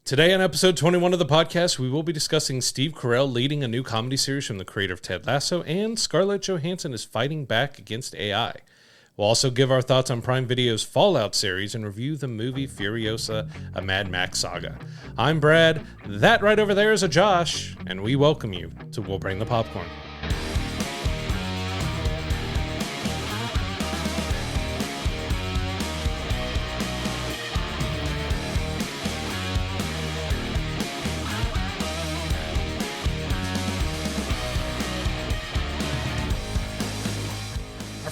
Today on episode 21 of the podcast, we will be discussing Steve Carell leading a new comedy series from the creator of Ted Lasso, and Scarlett Johansson is fighting back against AI. We'll also give our thoughts on Prime Video's Fallout series and review the movie Furiosa, a Mad Max Saga. I'm Brad, that right over there is a Josh, and we welcome you to We'll Bring the Popcorn.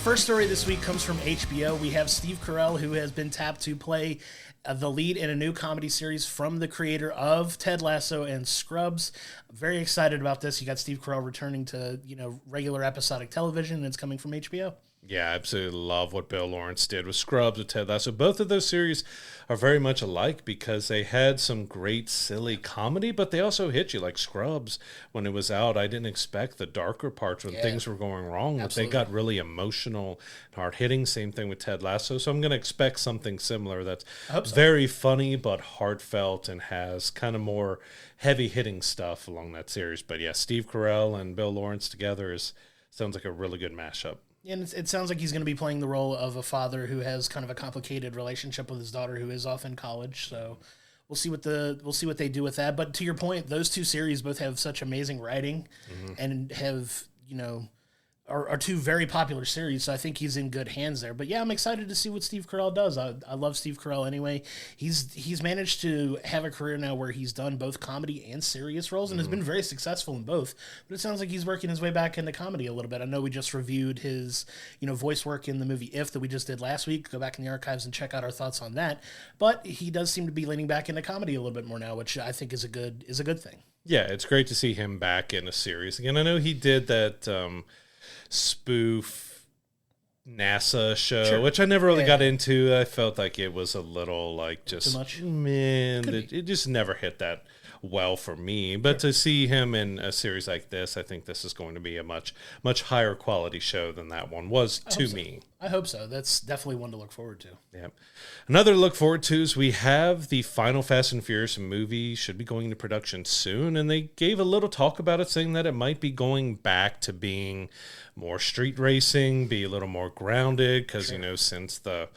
First story this week comes from HBO. We have Steve Carell, who has been tapped to play the lead in a new comedy series from the creator of Ted Lasso and Scrubs. I'm very excited about this. You got Steve Carell returning to, regular episodic television, and it's coming from HBO. Yeah, I absolutely love what Bill Lawrence did with Scrubs, with Ted Lasso. Both of those series are very much alike because they had some great, silly comedy, but they also hit you. Like Scrubs, when it was out, I didn't expect the darker parts when things were going wrong. But they got really emotional and hard-hitting. Same thing with Ted Lasso. So I'm going to expect something similar that's very funny but heartfelt and has kind of more heavy-hitting stuff along that series. But yeah, Steve Carell and Bill Lawrence together sounds like a really good mashup. And it sounds like he's going to be playing the role of a father who has kind of a complicated relationship with his daughter who is off in college. So we'll see what they do with that. But to your point, those two series both have such amazing writing and have, are two very popular series, so I think he's in good hands there. But yeah, I'm excited to see what Steve Carell does. I love Steve Carell anyway. He's managed to have a career now where he's done both comedy and serious roles and has been very successful in both. But it sounds like he's working his way back into comedy a little bit. I know we just reviewed his voice work in the movie If that we just did last week. Go back in the archives and check out our thoughts on that. But he does seem to be leaning back into comedy a little bit more now, which I think is a good thing. Yeah, it's great to see him back in a series again. I know he did that spoof NASA show, which I never really got into. I felt like it was a little just too much. It just never hit that well for me. But to see him in a series like this, I think this is going to be a much higher quality show than that one was to me. I hope so. That's definitely one to look forward to. Yeah. Another to look forward to is we have the final Fast and Furious movie should be going into production soon, and they gave a little talk about it, saying that it might be going back to being more street racing, be a little more grounded, because, since the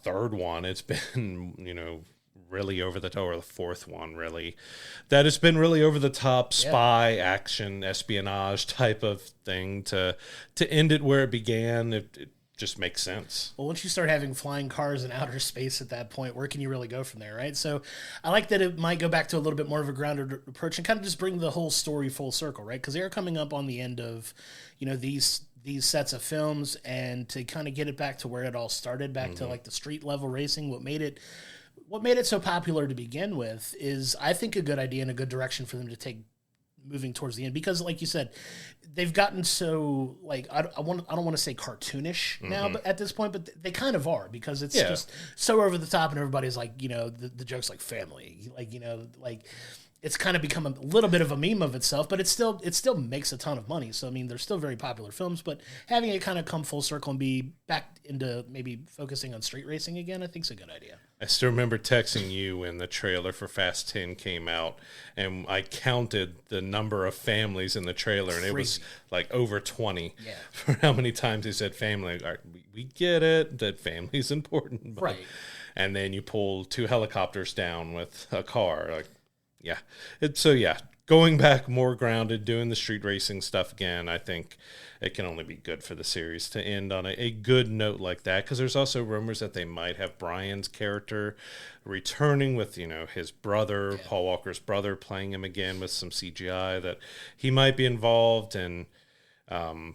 third one, it's been, really over the top, or the fourth one, really, that it's been really over the top spy action espionage type of thing to end it where it began. It just makes sense. Well, once you start having flying cars in outer space at that point, where can you really go from there, right? So I like that it might go back to a little bit more of a grounded approach and kind of just bring the whole story full circle, right? Because they're coming up on the end of, these sets of films, and to kind of get it back to where it all started, back to like the street level racing, what made it so popular to begin with is, I think, a good idea and a good direction for them to take moving towards the end, because like you said, they've gotten so I don't want to say cartoonish now, but at this point, but they kind of are, because it's just so over the top, and everybody's like, the joke's like family, it's kind of become a little bit of a meme of itself, but it still makes a ton of money. So, I mean, they're still very popular films, but having it kind of come full circle and be back into maybe focusing on street racing again, I think is a good idea. I still remember texting you when the trailer for Fast 10 came out, and I counted the number of families in the trailer, and it was like over 20 for how many times they said family. All right, we get it, that family's important. But, right. And then you pull 2 helicopters down with a car, going back more grounded, doing the street racing stuff again, I think it can only be good for the series to end on a good note like that, because there's also rumors that they might have Brian's character returning with, his brother, Paul Walker's brother, playing him again with some CGI, that he might be involved, and I'm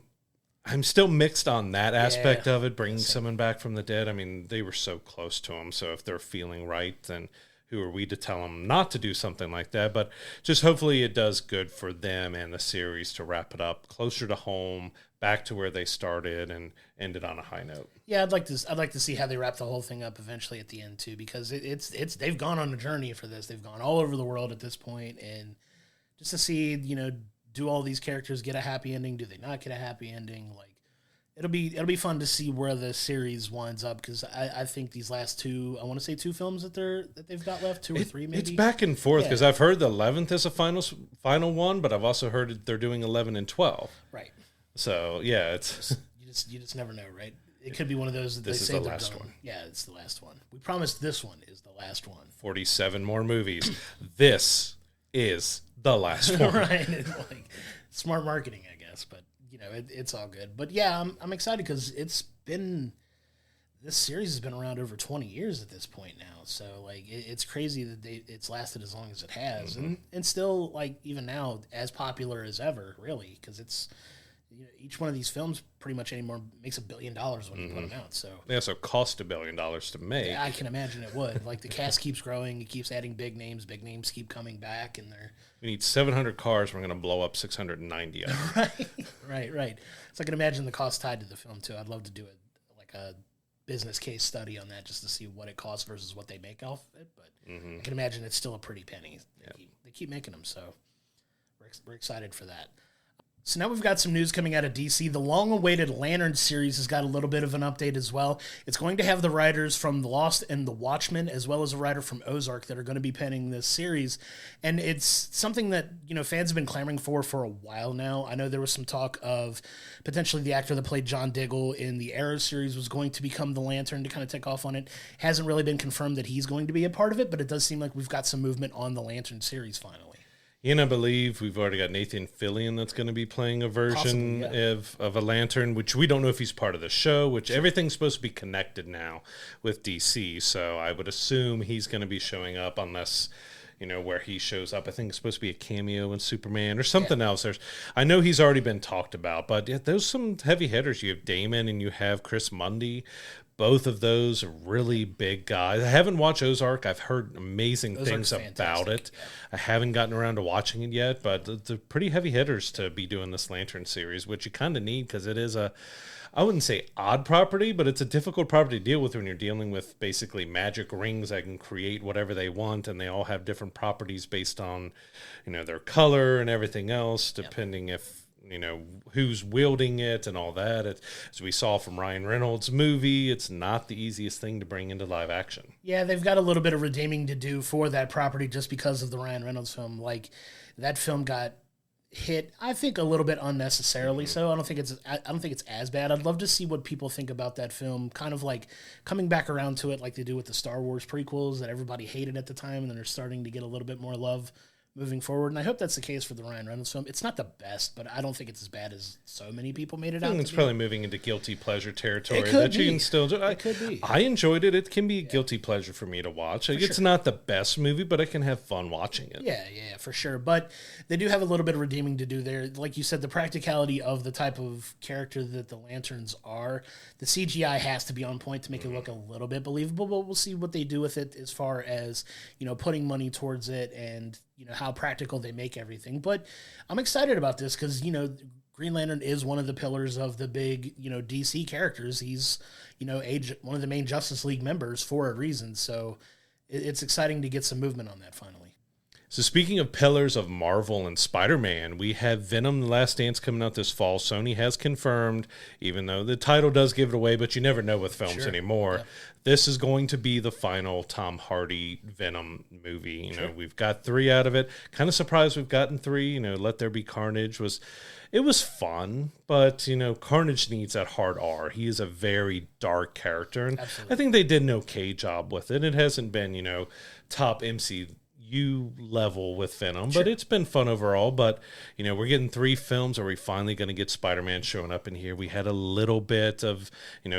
still mixed on that aspect of it, bringing someone back from the dead. I mean, they were so close to him, so if they're feeling right, then who are we to tell them not to do something like that? But just hopefully it does good for them and the series to wrap it up closer to home, back to where they started, and end it on a high note. Yeah, I'd like to see how they wrap the whole thing up eventually at the end too, because it's they've gone on a journey for this. They've gone all over the world at this point, and just to see, do all these characters get a happy ending? Do they not get a happy ending? it'll be fun to see where the series winds up, because I think these last two, I want to say two films that they've got left, two or three maybe. It's back and forth, because Yeah. I've heard the 11th is a final one, but I've also heard they're doing 11 and 12. Right. So yeah, it's You just never know, right? It could be one of those that This they is say the they're last done. one. Yeah, it's the last one. We promised this one is the last one. 47 more movies. This is the last one. Right. Like, smart marketing, I guess, but it's all good. But yeah, I'm excited because this series has been around over 20 years at this point now. So like it's crazy that it's lasted as long as it has, and still, like, even now as popular as ever, really, because it's each one of these films pretty much anymore makes $1 billion when you put them out. So They also cost $1 billion to make. I can imagine it would. Like, the cast keeps growing, it keeps adding big names keep coming back, and they're We need 700 cars. We're going to blow up 690 of them. right. So I can imagine the cost tied to the film too. I'd love to do a business case study on that, just to see what it costs versus what they make off it. But I can imagine it's still a pretty penny. They keep making them, so we're excited for that. So now we've got some news coming out of DC. The long-awaited Lantern series has got a little bit of an update as well. It's going to have the writers from The Lost and The Watchmen, as well as a writer from Ozark, that are going to be penning this series. And it's something that, fans have been clamoring for a while now. I know there was some talk of potentially the actor that played John Diggle in the Arrow series was going to become the Lantern to kind of take off on it. Hasn't really been confirmed that he's going to be a part of it, but it does seem like we've got some movement on the Lantern series finally. And I believe we've already got Nathan Fillion that's going to be playing a version of a Lantern, which we don't know if he's part of the show, which everything's supposed to be connected now with DC. So I would assume he's going to be showing up, unless, where he shows up. I think it's supposed to be a cameo in Superman or something else. I know he's already been talked about, but there's some heavy hitters. You have Damon and you have Chris Mundy. Both of those are really big guys. I haven't watched Ozark. I've heard amazing things about it. Yeah. I haven't gotten around to watching it yet, but they're pretty heavy hitters to be doing this Lantern series, which you kind of need, because it is I wouldn't say odd property, but it's a difficult property to deal with when you're dealing with basically magic rings that can create whatever they want, and they all have different properties based on, their color and everything else, depending if who's wielding it and all that. As we saw from Ryan Reynolds' movie, it's not the easiest thing to bring into live action. Yeah, they've got a little bit of redeeming to do for that property just because of the Ryan Reynolds film. Like, that film got hit, I think, a little bit unnecessarily. So I don't think it's as bad. I'd love to see what people think about that film, kind of like coming back around to it like they do with the Star Wars prequels that everybody hated at the time, and then they're starting to get a little bit more love moving forward. And I hope that's the case for the Ryan Reynolds film. It's not the best, but I don't think it's as bad as so many people made it out. I think it's probably moving into guilty pleasure territory. It could be. You can still do. It could be. I enjoyed it. It can be a guilty pleasure for me to watch. It's not the best movie, but I can have fun watching it. Yeah, for sure. But they do have a little bit of redeeming to do there. Like you said, the practicality of the type of character that the Lanterns are, the CGI has to be on point to make it look a little bit believable, but we'll see what they do with it as far as, putting money towards it and, how practical they make everything. But I'm excited about this because, Green Lantern is one of the pillars of the big, DC characters. He's, one of the main Justice League members for a reason. So it's exciting to get some movement on that finally. So speaking of pillars of Marvel and Spider-Man, we have Venom: The Last Dance coming out this fall. Sony has confirmed, even though the title does give it away, but you never know with films anymore. Yeah. This is going to be the final Tom Hardy Venom movie. We've got 3 out of it. Kind of surprised we've gotten 3. Let There Be Carnage was fun, but Carnage needs that hard R. He is a very dark character, and absolutely. I think they did an okay job with it. It hasn't been top MCU level with Venom, but it's been fun overall. But we're getting 3 films. Are we finally going to get Spider-Man showing up in here? We had a little bit of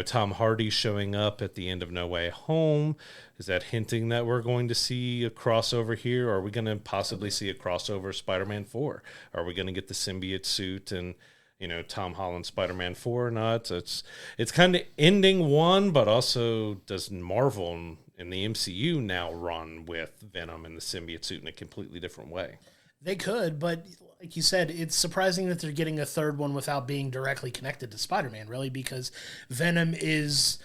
Tom Hardy showing up at the end of No Way Home. Is that hinting that we're going to see a crossover here? Or are we going to possibly see a crossover Spider-Man 4? Are we going to get the symbiote suit and Tom Holland Spider-Man 4 or not? It's kind of ending one, but also does Marvel in the MCU now run with Venom and the symbiote suit in a completely different way? They could, but like you said, it's surprising that they're getting a third one without being directly connected to Spider-Man, really, because Venom is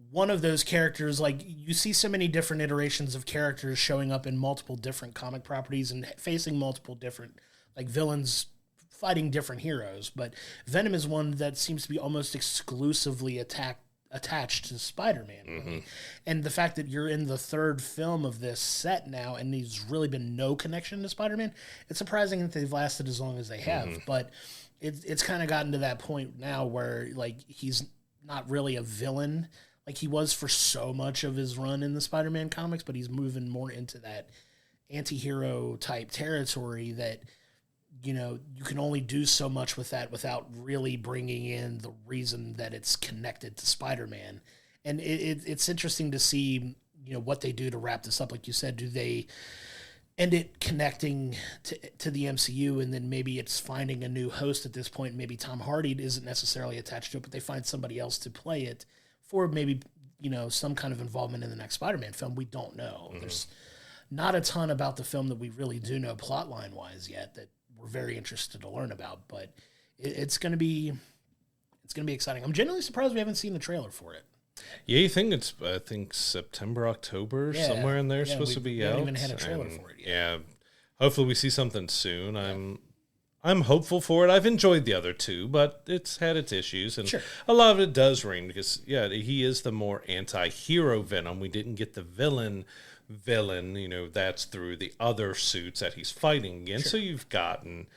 one of those characters. Like, you see so many different iterations of characters showing up in multiple different comic properties and facing multiple different villains fighting different heroes, but Venom is one that seems to be almost exclusively attached to Spider-Man. Mm-hmm. And the fact that you're in the third film of this set now and there's really been no connection to Spider-Man, it's surprising that they've lasted as long as they have. Mm-hmm. But it's kind of gotten to that point now where like he's not really a villain like he was for so much of his run in the Spider-Man comics, but he's moving more into that anti-hero type territory that, you know, you can only do so much with that without really bringing in the reason that it's connected to Spider-Man. And it's interesting to see, you know, what they do to wrap this up. Like you said, do they end it connecting to the MCU, and then maybe it's finding a new host at this point. Maybe Tom Hardy isn't necessarily attached to it, but they find somebody else to play it for maybe, you know, some kind of involvement in the next Spider-Man film. We don't know. Mm-hmm. There's not a ton about the film that we really do know plotline wise yet that we're very interested to learn about, but it's going to be exciting. I'm genuinely surprised we haven't seen the trailer for it. Yeah, you think it's September, October, somewhere in there supposed to be out. We haven't even had a trailer for it yet. Yeah, hopefully we see something soon. Yeah. I'm hopeful for it. I've enjoyed the other two, but it's had its issues, and a lot of it does ring because he is the more anti-hero Venom. We didn't get the villain, you know, that's through the other suits that he's fighting against. So you've gotten,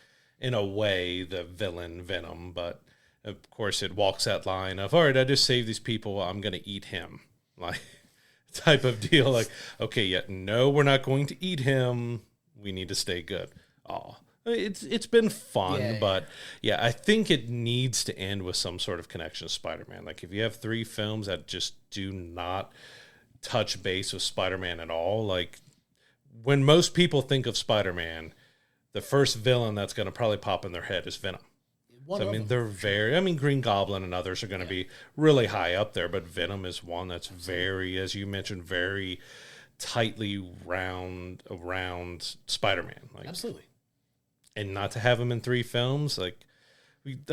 in a way, the villain Venom, but of course it walks that line of, all right, I just saved these people, I'm going to eat him. Like, type of deal. Like, okay, no, we're not going to eat him. We need to stay good. Oh, it's been fun, but I think it needs to end with some sort of connection to Spider-Man. Like, if you have 3 films that just do not touch base with Spider-Man at all, like, when most people think of Spider-Man, the first villain that's going to probably pop in their head is Venom. So, I mean, Green Goblin and others are going to be really high up there, but Venom is one that's very, as you mentioned, very tightly around Spider-Man. Like, absolutely. And not to have him in 3 films, like,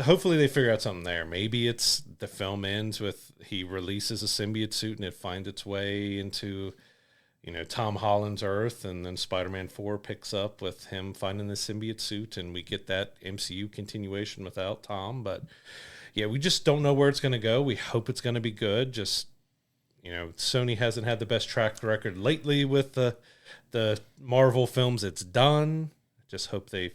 hopefully they figure out something there. Maybe it's the film ends with he releases a symbiote suit and it finds its way into, you know, Tom Holland's Earth, and then Spider-Man 4 picks up with him finding the symbiote suit, and we get that MCU continuation without Tom. But, we just don't know where it's going to go. We hope it's going to be good. Just, you know, Sony hasn't had the best track record lately with the Marvel films it's done. Just hope they've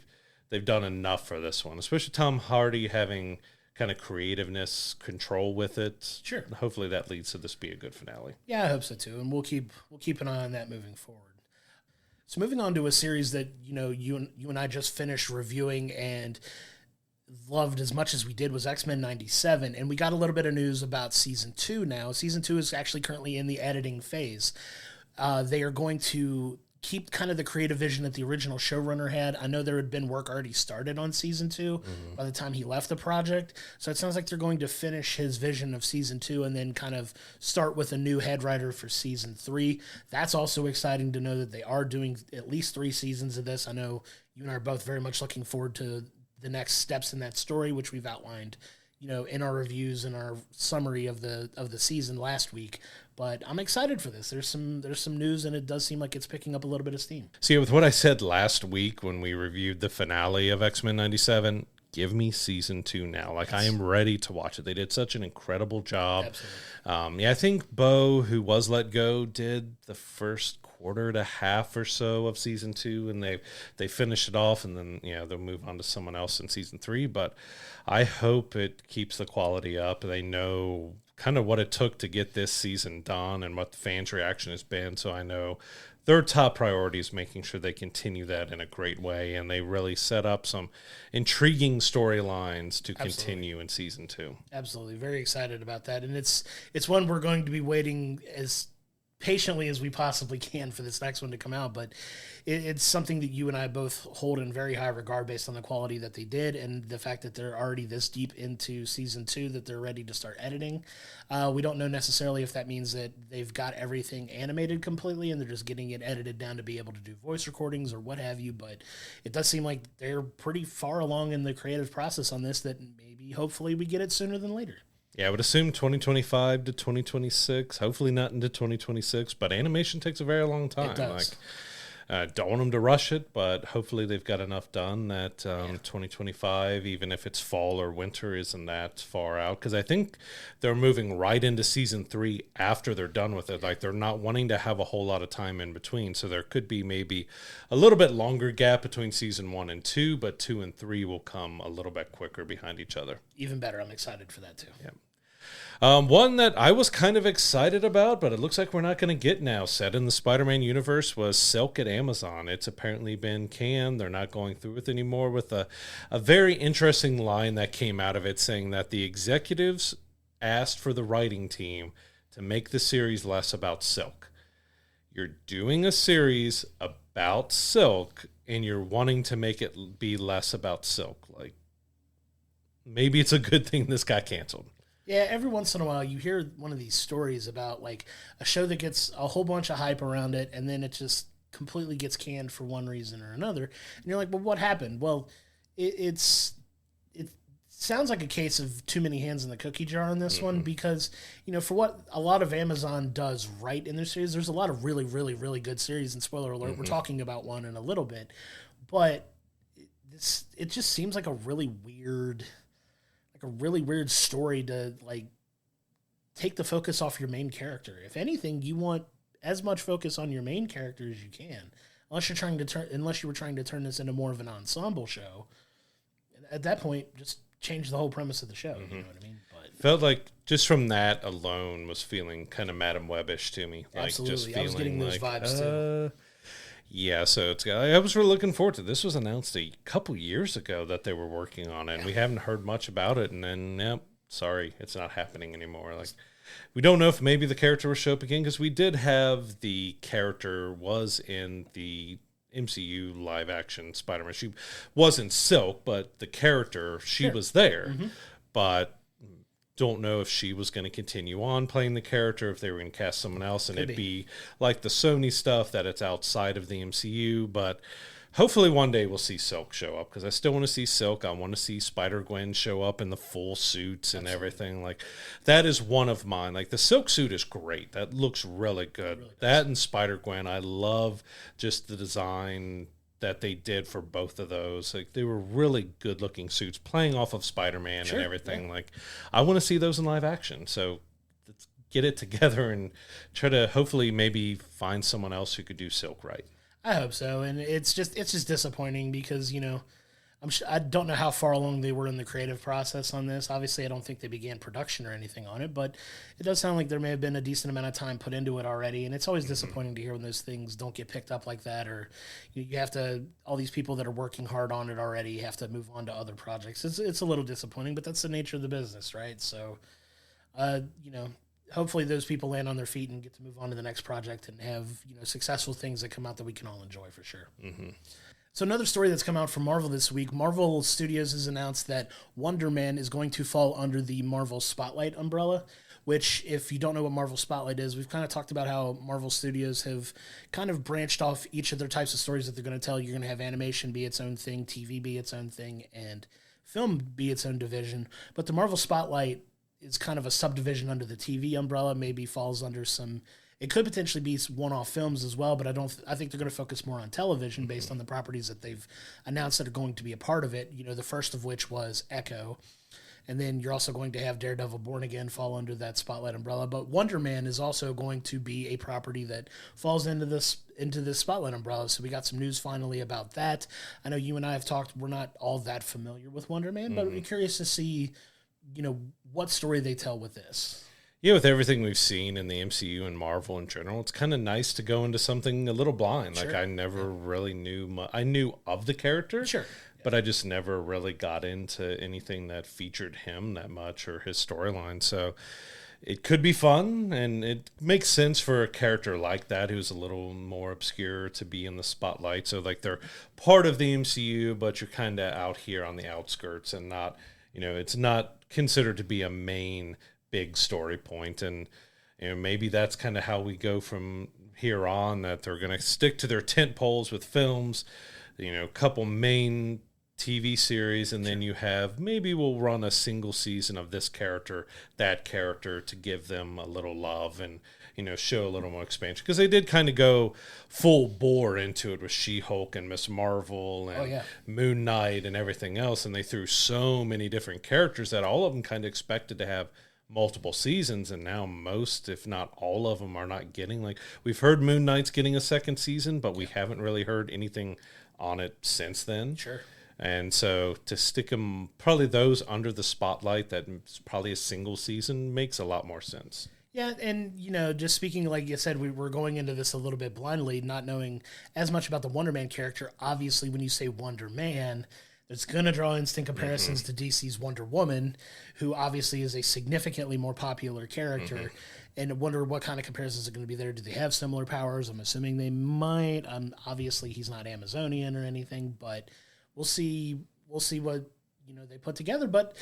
done enough for this one, especially Tom Hardy having kind of creativeness, control with it. Sure. Hopefully that leads to this be a good finale. Yeah, I hope so too, and we'll keep an eye on that moving forward. So moving on to a series that, you know, you and I just finished reviewing and loved as much as we did was X-Men 97, and we got a little bit of news about season 2 now. Season 2 is actually currently in the editing phase. They are going to keep kind of the creative vision that the original showrunner had. I know there had been work already started on season 2 by the time he left the project. So it sounds like they're going to finish his vision of season 2 and then kind of start with a new head writer for season 3. That's also exciting to know that they are doing at least 3 seasons of this. I know you and I are both very much looking forward to the next steps in that story, which we've outlined, you know, in our reviews and our summary of the season last week. But I'm excited for this. There's some news, and it does seem like it's picking up a little bit of steam. See, with what I said last week when we reviewed the finale of X-Men 97, give me season 2 now. Like, I am ready to watch it. They did such an incredible job. Absolutely. I think Bo, who was let go, did the first quarter to half or so of season 2, and they finished it off, and then they'll move on to someone else in season 3. But I hope it keeps the quality up. They know kind of what it took to get this season done and what the fans' reaction has been. So I know their top priority is making sure they continue that in a great way, and they really set up some intriguing storylines to continue in season 2. Absolutely. Very excited about that. And it's one we're going to be waiting as patiently as we possibly can for this next one to come out, but it's something that you and I both hold in very high regard based on the quality that they did and the fact that they're already this deep into season 2 that they're ready to start editing. We don't know necessarily if that means that they've got everything animated completely and they're just getting it edited down to be able to do voice recordings or what have you, but it does seem like they're pretty far along in the creative process on this, that maybe hopefully we get it sooner than later. Yeah, I would assume 2025 to 2026, hopefully not into 2026, but animation takes a very long time. It does. Don't want them to rush it, but hopefully they've got enough done that 2025, even if it's fall or winter, isn't that far out. Because I think they're moving right into season 3 after they're done with it. Like, they're not wanting to have a whole lot of time in between. So there could be maybe a little bit longer gap between season 1 and 2, but 2 and 3 will come a little bit quicker behind each other. Even better. I'm excited for that too. Yeah. One that I was kind of excited about, but it looks like we're not going to get now, set in the Spider-Man universe, was Silk at Amazon. It's apparently been canned. They're not going through with it anymore, with a very interesting line that came out of it saying that the executives asked for the writing team to make the series less about Silk. You're doing a series about Silk, and you're wanting to make it be less about Silk. Like, maybe it's a good thing this got canceled. Yeah, every once in a while you hear one of these stories about like a show that gets a whole bunch of hype around it and then it just completely gets canned for one reason or another. And you're like, well, what happened? Well, it sounds like a case of too many hands in the cookie jar on this one because, you know, for what a lot of Amazon does right in their series, there's a lot of really, really, really good series. And spoiler alert, we're talking about one in a little bit. But it just seems like a really weird story to like take the focus off your main character. If anything, you want as much focus on your main character as you can, unless you were trying to turn this into more of an ensemble show. At that point, just change the whole premise of the show. You know what I mean? But felt like just from that alone was feeling kind of Madam Web-ish to me. Like, absolutely, just feeling I was getting those vibes too. Yeah, so I was really looking forward to it. This was announced a couple years ago that they were working on it, and we haven't heard much about it. And then, sorry, it's not happening anymore. Like, we don't know if maybe the character will show up again, because we did have the character was in the MCU live-action Spider-Man. She wasn't Silk, but the character, she was there. But don't know if she was going to continue on playing the character, if they were going to cast someone else, and it'd be like the Sony stuff that it's outside of the MCU. But hopefully one day we'll see Silk show up, because I still want to see Silk. I want to see Spider-Gwen show up in the full suits and everything. Like, that is one of mine. Like, the Silk suit is great. That looks really good. Really that and Spider-Gwen, I love just the design that they did for both of those. Like, they were really good looking suits playing off of Spider-Man and everything. Yeah. Like, I want to see those in live action. So let's get it together and try to hopefully maybe find someone else who could do Silk right. I hope so. And it's just disappointing because, you know, I don't know how far along they were in the creative process on this. Obviously, I don't think they began production or anything on it, but it does sound like there may have been a decent amount of time put into it already. And it's always disappointing to hear when those things don't get picked up like that, or you have to, all these people that are working hard on it already have to move on to other projects. It's a little disappointing, but that's the nature of the business, right? So, you know, hopefully those people land on their feet and get to move on to the next project and have, you know, successful things that come out that we can all enjoy for sure. So another story that's come out from Marvel this week, Marvel Studios has announced that Wonder Man is going to fall under the Marvel Spotlight umbrella, which, if you don't know what Marvel Spotlight is, we've kind of talked about how Marvel Studios have kind of branched off each of their types of stories that they're going to tell. You're going to have animation be its own thing, TV be its own thing, and film be its own division. But the Marvel Spotlight is kind of a subdivision under the TV umbrella, maybe falls under some... It could potentially be one-off films as well, but I think they're going to focus more on television based on the properties that they've announced that are going to be a part of it. You know, the first of which was Echo, and then you're also going to have Daredevil Born Again fall under that Spotlight umbrella. But Wonder Man is also going to be a property that falls into this Spotlight umbrella. So we got some news finally about that. I know you and I have talked. We're not all that familiar with Wonder Man, but we're curious to see, you know, what story they tell with this. Yeah, with everything we've seen in the MCU and Marvel in general, it's kind of nice to go into something a little blind. Like, I never really knew I knew of the character, but I just never really got into anything that featured him that much or his storyline. So it could be fun, and it makes sense for a character like that who's a little more obscure to be in the spotlight. So, like, they're part of the MCU, but you're kind of out here on the outskirts and not, you know, it's not considered to be a main big story point. And, you know, maybe that's kind of how we go from here on, that they're going to stick to their tent poles with films, you know, a couple main TV series, and then you have, maybe we'll run a single season of this character, that character, to give them a little love and, show a little more expansion, because they did kind of go full bore into it with She-Hulk and Miss Marvel and Moon Knight and everything else, and they threw so many different characters that all of them kind of expected to have multiple seasons, and now most, if not all of them, are not getting, like, we've heard Moon Knight's getting a second season, but we haven't really heard anything on it since then. Sure. And so to stick them, probably those under the spotlight, that's probably a single season, makes a lot more sense. Yeah, and, just speaking, like you said, we were going into this a little bit blindly, not knowing as much about the Wonder Man character. Obviously, when you say Wonder Man, it's going to draw instant comparisons to DC's Wonder Woman, who obviously is a significantly more popular character. And I wonder what kind of comparisons are going to be there. Do they have similar powers? I'm assuming they might. Obviously, he's not Amazonian or anything, but we'll see. We'll see what they put together. But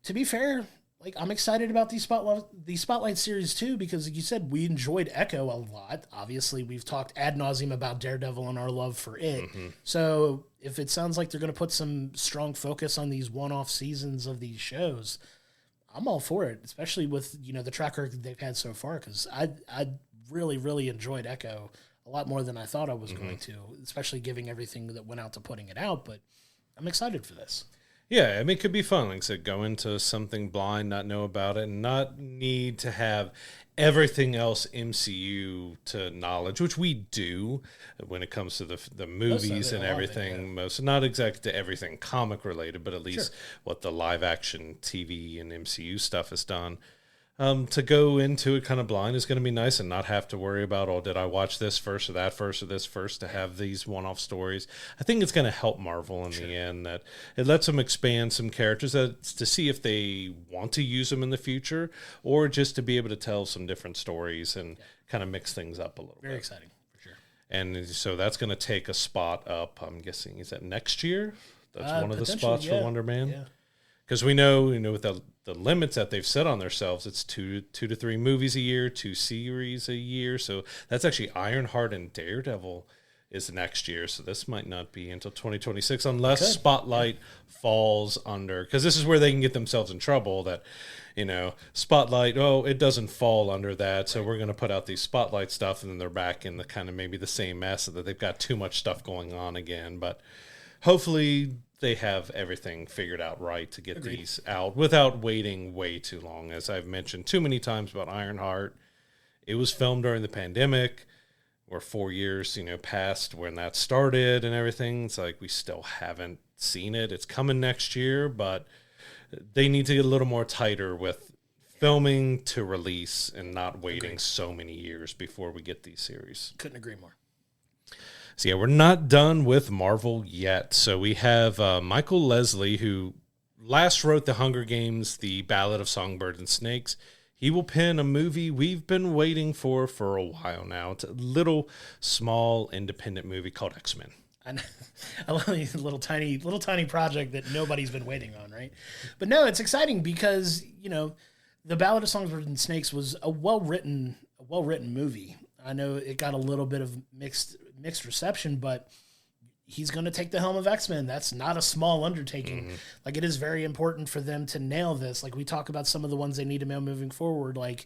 to be fair, like, I'm excited about the Spotlight series too, because like you said, we enjoyed Echo a lot. Obviously, we've talked ad nauseum about Daredevil and our love for it. So if it sounds like they're going to put some strong focus on these one-off seasons of these shows, I'm all for it, especially with the track record they've had so far. Because I really, really enjoyed Echo a lot more than I thought I was going to, especially giving everything that went out to putting it out. But I'm excited for this. Yeah, I mean, it could be fun. Like I said, go into something blind, not know about it, and not need to have everything else MCU to knowledge, which we do when it comes to the movies and everything. Most, not exactly to everything comic related, but at least what the live action TV and MCU stuff has done. To go into it kind of blind is going to be nice, and not have to worry about, oh, did I watch this first or that first or this first, to have these one-off stories. I think it's going to help Marvel in the end, that it lets them expand some characters to see if they want to use them in the future, or just to be able to tell some different stories and kind of mix things up a little bit. Very exciting, for sure. And so that's going to take a spot up, I'm guessing, is that next year? That's one of the spots for Wonder Man? Yeah. Because we know, with the limits that they've set on themselves, it's two to three movies a year, 2 series a year. So that's actually Ironheart and Daredevil is next year. So this might not be until 2026 unless Spotlight falls under. Because this is where they can get themselves in trouble, that, Spotlight, it doesn't fall under that. So we're going to put out these Spotlight stuff, and then they're back in the kind of maybe the same mess, that they've got too much stuff going on again. But hopefully they have everything figured out right to get these out without waiting way too long. As I've mentioned too many times about Ironheart, it was filmed during the pandemic. We're 4 years, past when that started and everything. It's like we still haven't seen it. It's coming next year, but they need to get a little more tighter with filming to release and not waiting so many years before we get these series. Couldn't agree more. So, yeah, we're not done with Marvel yet. So we have Michael Leslie, who last wrote The Hunger Games, The Ballad of Songbirds and Snakes. He will pen a movie we've been waiting for a while now. It's a little, small, independent movie called X-Men. I love the little tiny project that nobody's been waiting on, right? But no, it's exciting because, The Ballad of Songbirds and Snakes was a well-written movie. I know it got a little bit of mixed reception, but he's going to take the helm of X-Men. That's not a small undertaking. Like, it is very important for them to nail this. Like, we talk about some of the ones they need to nail moving forward, like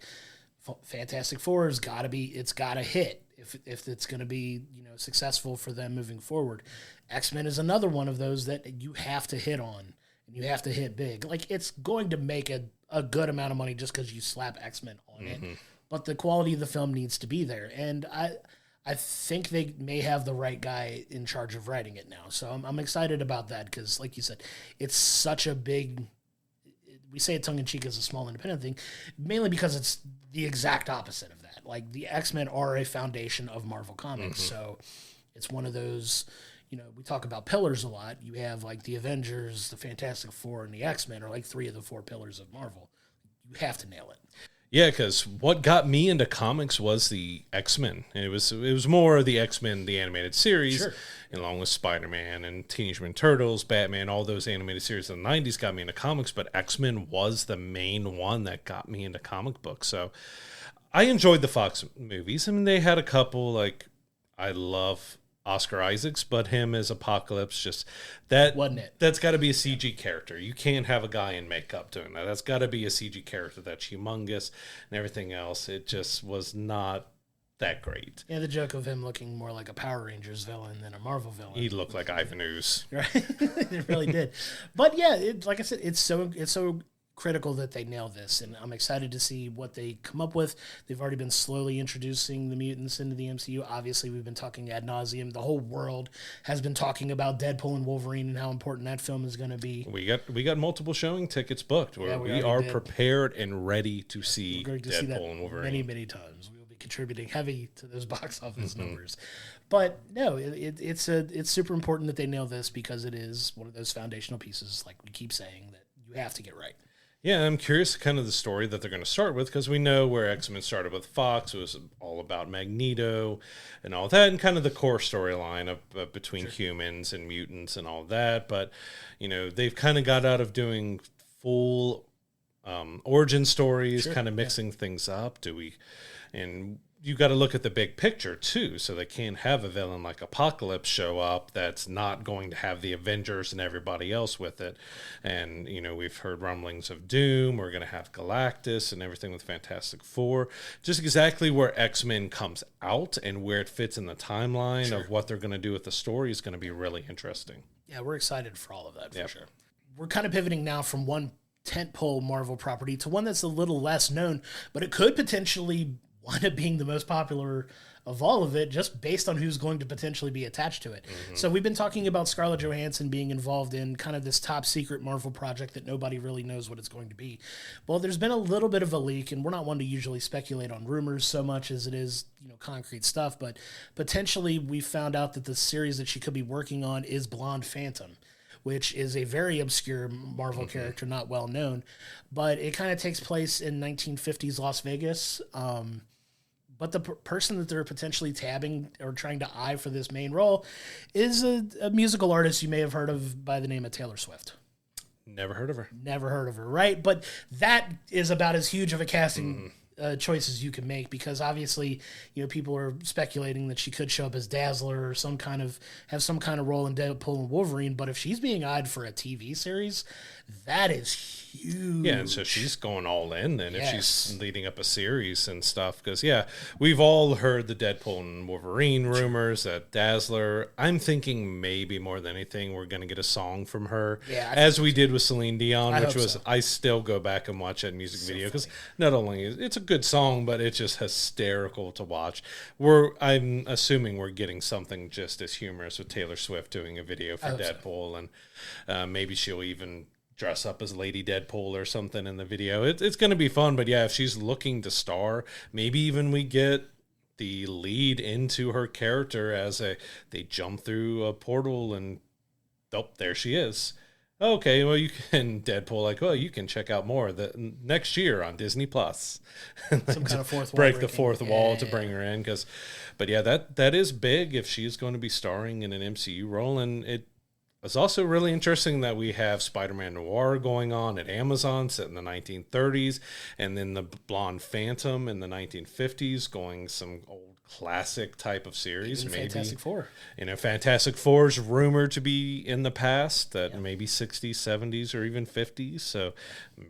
Fantastic Four it's got to hit if it's going to be, successful for them moving forward. X-Men is another one of those that you have to hit on, and you have to hit big. Like, it's going to make a good amount of money just because you slap X-Men on it. But the quality of the film needs to be there. And I think they may have the right guy in charge of writing it now. So I'm excited about that because, like you said, it's such a big, we say it tongue-in-cheek as a small independent thing, mainly because it's the exact opposite of that. Like, the X-Men are a foundation of Marvel Comics. So it's one of those, we talk about pillars a lot. You have, like, the Avengers, the Fantastic Four, and the X-Men are like 3 of the 4 pillars of Marvel. You have to nail it. Yeah, because what got me into comics was the X-Men. It was more the X-Men, the animated series, along with Spider-Man and Teenage Mutant Turtles, Batman, all those animated series in the 90s got me into comics, but X-Men was the main one that got me into comic books. So I enjoyed the Fox movies. I mean, they had a couple, like, I love Oscar Isaacs, but him as Apocalypse, just that Wasn't it? That's got to be a CG character. You can't have a guy in makeup doing that. That's got to be a CG character that's humongous and everything else. It just was not that great. Yeah, the joke of him looking more like a Power Rangers villain than a Marvel villain. He looked like Ivan Ooze. Right? It really did. But yeah, like I said, it's so critical that they nail this, and I'm excited to see what they come up with. They've already been slowly introducing the mutants into the MCU. Obviously, we've been talking ad nauseum. The whole world has been talking about Deadpool and Wolverine and how important that film is going to be. We got multiple showing tickets booked. Yeah, we are prepared and ready to see Deadpool and Wolverine many times. We will be contributing heavy to those box office numbers. But no, it's super important that they nail this, because it is one of those foundational pieces, like we keep saying, that you have to get right. Yeah, I'm curious kind of the story that they're going to start with, because we know where X-Men started with Fox. It was all about Magneto and all that, and kind of the core storyline of between humans and mutants and all that. But, they've kind of got out of doing full origin stories, kind of mixing things up. And you got to look at the big picture too, so they can't have a villain like Apocalypse show up that's not going to have the Avengers and everybody else with it. And we've heard rumblings of Doom. We're going to have Galactus and everything with Fantastic Four. Just exactly where X-Men comes out and where it fits in the timeline of what they're going to do with the story is going to be really interesting. Yeah, we're excited for all of that for sure. We're kind of pivoting now from one tentpole Marvel property to one that's a little less known, but it could potentially wind up being the most popular of all of it, just based on who's going to potentially be attached to it. So we've been talking about Scarlett Johansson being involved in kind of this top secret Marvel project that nobody really knows what it's going to be. Well, there's been a little bit of a leak, and we're not one to usually speculate on rumors so much as it is, concrete stuff, but potentially we found out that the series that she could be working on is Blonde Phantom, which is a very obscure Marvel character, not well known, but it kind of takes place in 1950s Las Vegas. But the person that they're potentially tabbing or trying to eye for this main role is a musical artist you may have heard of by the name of Taylor Swift. Never heard of her. Right? But that is about as huge of a casting choices you can make, because obviously, people are speculating that she could show up as Dazzler or have some kind of role in Deadpool and Wolverine. But if she's being eyed for a TV series, that is huge. Yeah, and so she's going all in then if she's leading up a series and stuff. Because, we've all heard the Deadpool and Wolverine rumors, that Dazzler. I'm thinking maybe more than anything we're going to get a song from her, as we did with Celine Dion, which was, I still go back and watch that music video, because not only is it's a good song, but it's just hysterical to watch. I'm assuming we're getting something just as humorous with Taylor Swift doing a video for Deadpool, and maybe she'll even dress up as Lady Deadpool or something in the video. It's going to be fun, but if she's looking to star, maybe even we get the lead into her character as they jump through a portal and there she is. Okay, well, you can Deadpool you can check out more next year on Disney Plus. Some kind of fourth wall break the fourth wall to bring her in, that is big if she's going to be starring in an MCU role. And it's also really interesting that we have Spider-Man Noir going on at Amazon set in the 1930s, and then the Blonde Phantom in the 1950s going some old classic type of series. Maybe Fantastic Four. Fantastic Four is rumored to be in the past, that maybe 60s, 70s, or even 50s. So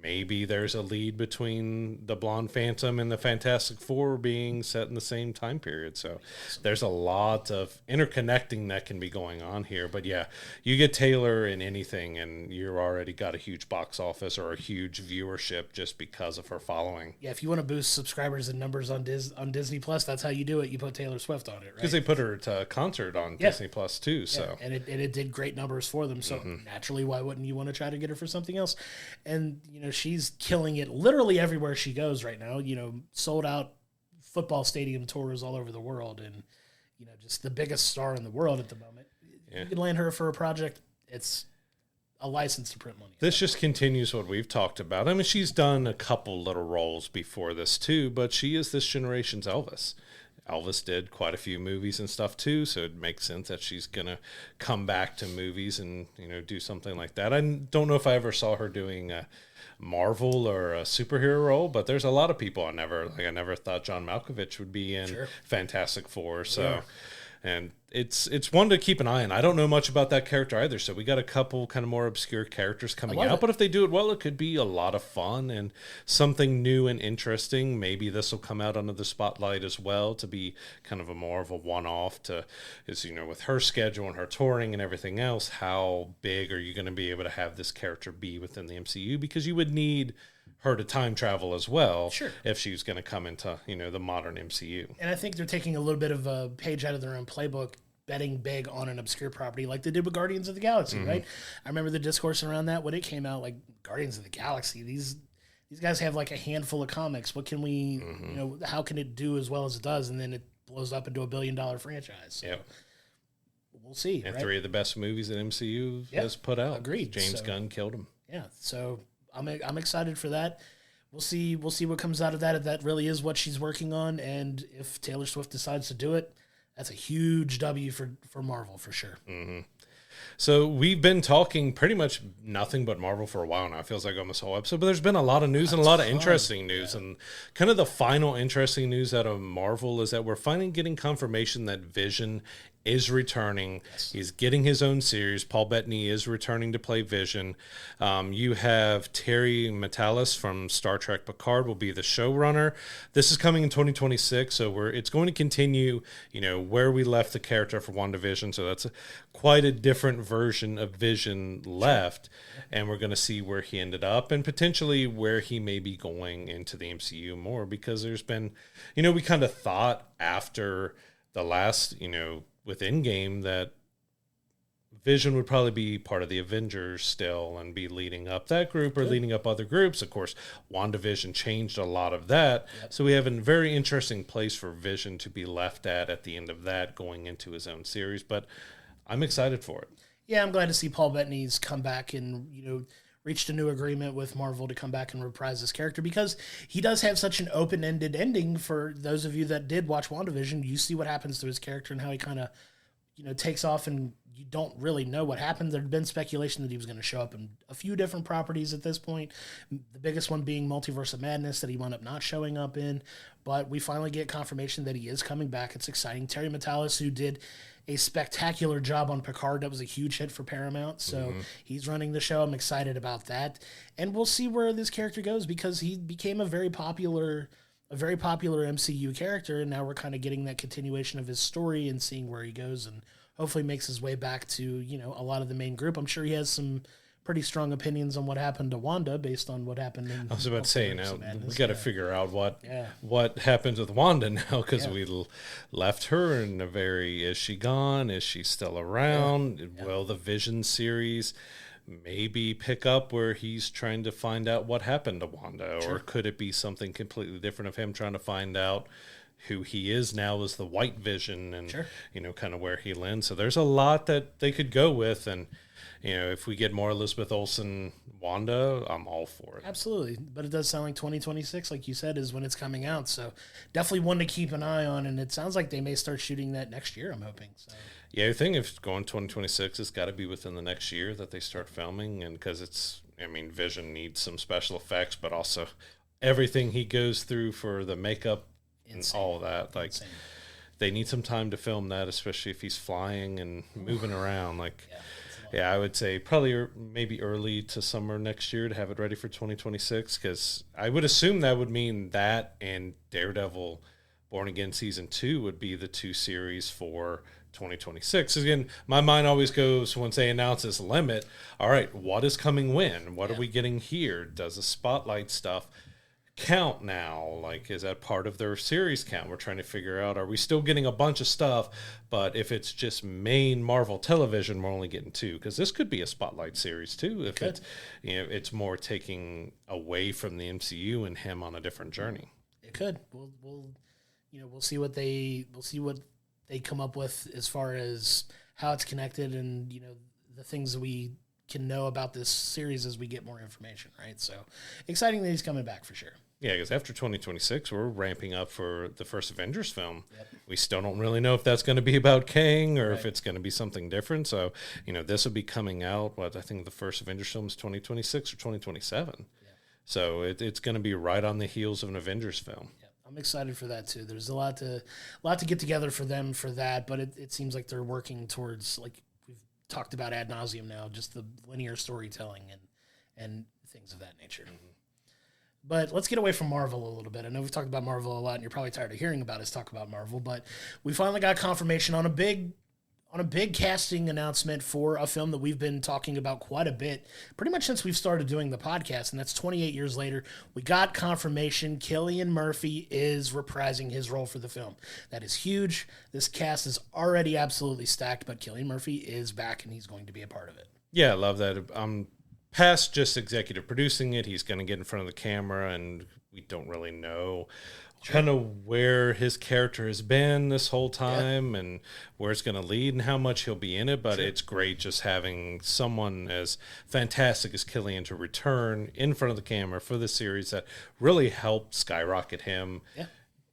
maybe there's a lead between the Blonde Phantom and the Fantastic Four being set in the same time period. So there's a lot of interconnecting that can be going on here. But you get Taylor in anything, and you've already got a huge box office or a huge viewership just because of her following. Yeah, if you want to boost subscribers and numbers on Disney Plus, that's how you do it. You put Taylor Swift on it, right? Because they put her to a concert on Disney Plus too. So and it did great numbers for them. So naturally, why wouldn't you want to try to get her for something else? And she's killing it literally everywhere she goes right now. Sold out football stadium tours all over the world, and just the biggest star in the world at the moment. You can land her for a project. It's a license to print money. This just continues what we've talked about. I mean, she's done a couple little roles before this too, but she is this generation's Elvis. Elvis did quite a few movies and stuff too, so it makes sense that she's gonna come back to movies and do something like that. I don't know if I ever saw her doing a Marvel or a superhero role, but there's a lot of people I never thought John Malkovich would be in Fantastic Four. So And it's one to keep an eye on. I don't know much about that character either, so we got a couple kind of more obscure characters coming out. But if they do it well, it could be a lot of fun and something new and interesting. Maybe this will come out under the spotlight as well to be kind of a more of a one-off to, is, you know, with her schedule and her touring and everything else, how big are you going to be able to have this character be within the MCU? Because you would need her to time travel as well, sure, if she's going to come into, you know, the modern MCU. And I think they're taking a little bit of a page out of their own playbook, betting big on an obscure property like they did with Guardians of the Galaxy, right? I remember the discourse around that when it came out, like Guardians of the Galaxy. These guys have like a handful of comics. What can we, you know, how can it do as well as it does? And then it blows up into $1 billion franchise. So we'll see. And right? 3 of the best movies that MCU has put out. Agreed. James Gunn killed them. Yeah. So I'm excited for that. We'll see what comes out of that, if that really is what she's working on, and if Taylor Swift decides to do it, that's a huge W for Marvel for sure. So we've been talking pretty much nothing but Marvel for a while now. It feels like almost the whole episode, but there's been a lot of news and a lot of interesting news. And kind of the final interesting news out of Marvel is that we're finally getting confirmation that Vision is returning. He's getting his own series. Paul Bettany is returning to play Vision. You have Terry Matalas from Star Trek Picard will be the showrunner. This is coming in 2026, so it's going to continue, you know, where we left the character for WandaVision. So that's quite a different version of Vision left, and we're going to see where he ended up and potentially where he may be going into the MCU more, because there's been, you know, we kind of thought after the last, you know, with Endgame that Vision would probably be part of the Avengers still and be leading up that group or leading up other groups. Of course, WandaVision changed a lot of that. So we have a very interesting place for Vision to be left at the end of that, going into his own series. But I'm excited for it. Yeah, I'm glad to see Paul Bettany's come back and, you know, reached a new agreement with Marvel to come back and reprise this character, because he does have such an open-ended ending. For those of you that did watch WandaVision, you see what happens to his character and how he kind of, you know, takes off, and you don't really know what happened. There had been speculation that he was going to show up in a few different properties at this point, the biggest one being Multiverse of Madness that he wound up not showing up in, but we finally get confirmation that he is coming back. It's exciting. Terry Matalas, who did a spectacular job on Picard, that was a huge hit for Paramount, so he's running the show. I'm excited about that, and we'll see where this character goes, because he became a very popular MCU character, and now we're kind of getting that continuation of his story and seeing where he goes, and hopefully makes his way back to, you know, a lot of the main group. I'm sure he has some pretty strong opinions on what happened to Wanda based on what happened in I was about to say, now we got to figure out what happens with Wanda now, because we left her in a very, is she gone? Is she still around? Will the Vision series maybe pick up where he's trying to find out what happened to Wanda? Or could it be something completely different of him trying to find out who he is now as the White Vision, and you know, kind of where he lands? So there's a lot that they could go with, and you know, if we get more Elizabeth Olsen Wanda, I'm all for it. Absolutely. But it does sound like 2026, like you said, is when it's coming out. So definitely one to keep an eye on. And it sounds like they may start shooting that next year, I'm hoping. So. Yeah, I think if it's going 2026, it's got to be within the next year that they start filming. And because it's, I mean, Vision needs some special effects, but also everything he goes through for the makeup and all of that. Like, they need some time to film that, especially if he's flying and moving around. Like, yeah, I would say probably maybe early to summer next year to have it ready for 2026, because I would assume that would mean that and Daredevil Born Again Season 2 would be the 2 series for 2026. Again, my mind always goes, once they announce this limit, all right, what is coming when? What are we getting here? Does the Spotlight stuff count now? Like, is that part of their series count? We're trying to figure out, are we still getting a bunch of stuff, but if it's just main Marvel television, we're only getting 2, because this could be a Spotlight series too, if it's, you know, it's more taking away from the MCU and him on a different journey. It could. We'll see what they come up with as far as how it's connected, and, you know, the things that we can know about this series as we get more information, right? So exciting that he's coming back for sure. Yeah, because after 2026, we're ramping up for the first Avengers film. We still don't really know if that's going to be about Kang or if it's going to be something different. So, you know, this will be coming out, I think the first Avengers film is 2026 or 2027. So it's going to be right on the heels of an Avengers film. I'm excited for that too. There's a lot to get together for them for that, but it seems like they're working towards, like we've talked about ad nauseum now, just the linear storytelling and things of that nature. Mm-hmm. But let's get away from Marvel a little bit. I know we've talked about Marvel a lot, and you're probably tired of hearing about us talk about Marvel, but we finally got confirmation on a big casting announcement for a film that we've been talking about quite a bit, pretty much since we've started doing the podcast, and that's 28 years later. We got confirmation Cillian Murphy is reprising his role for the film. That is huge. This cast is already absolutely stacked, but Cillian Murphy is back, and he's going to be a part of it. Yeah, I love that. Past just executive producing it, he's going to get in front of the camera, and we don't really know kind of where his character has been this whole time and where it's going to lead and how much he'll be in it. But it's great just having someone as fantastic as Cillian to return in front of the camera for the series that really helped skyrocket him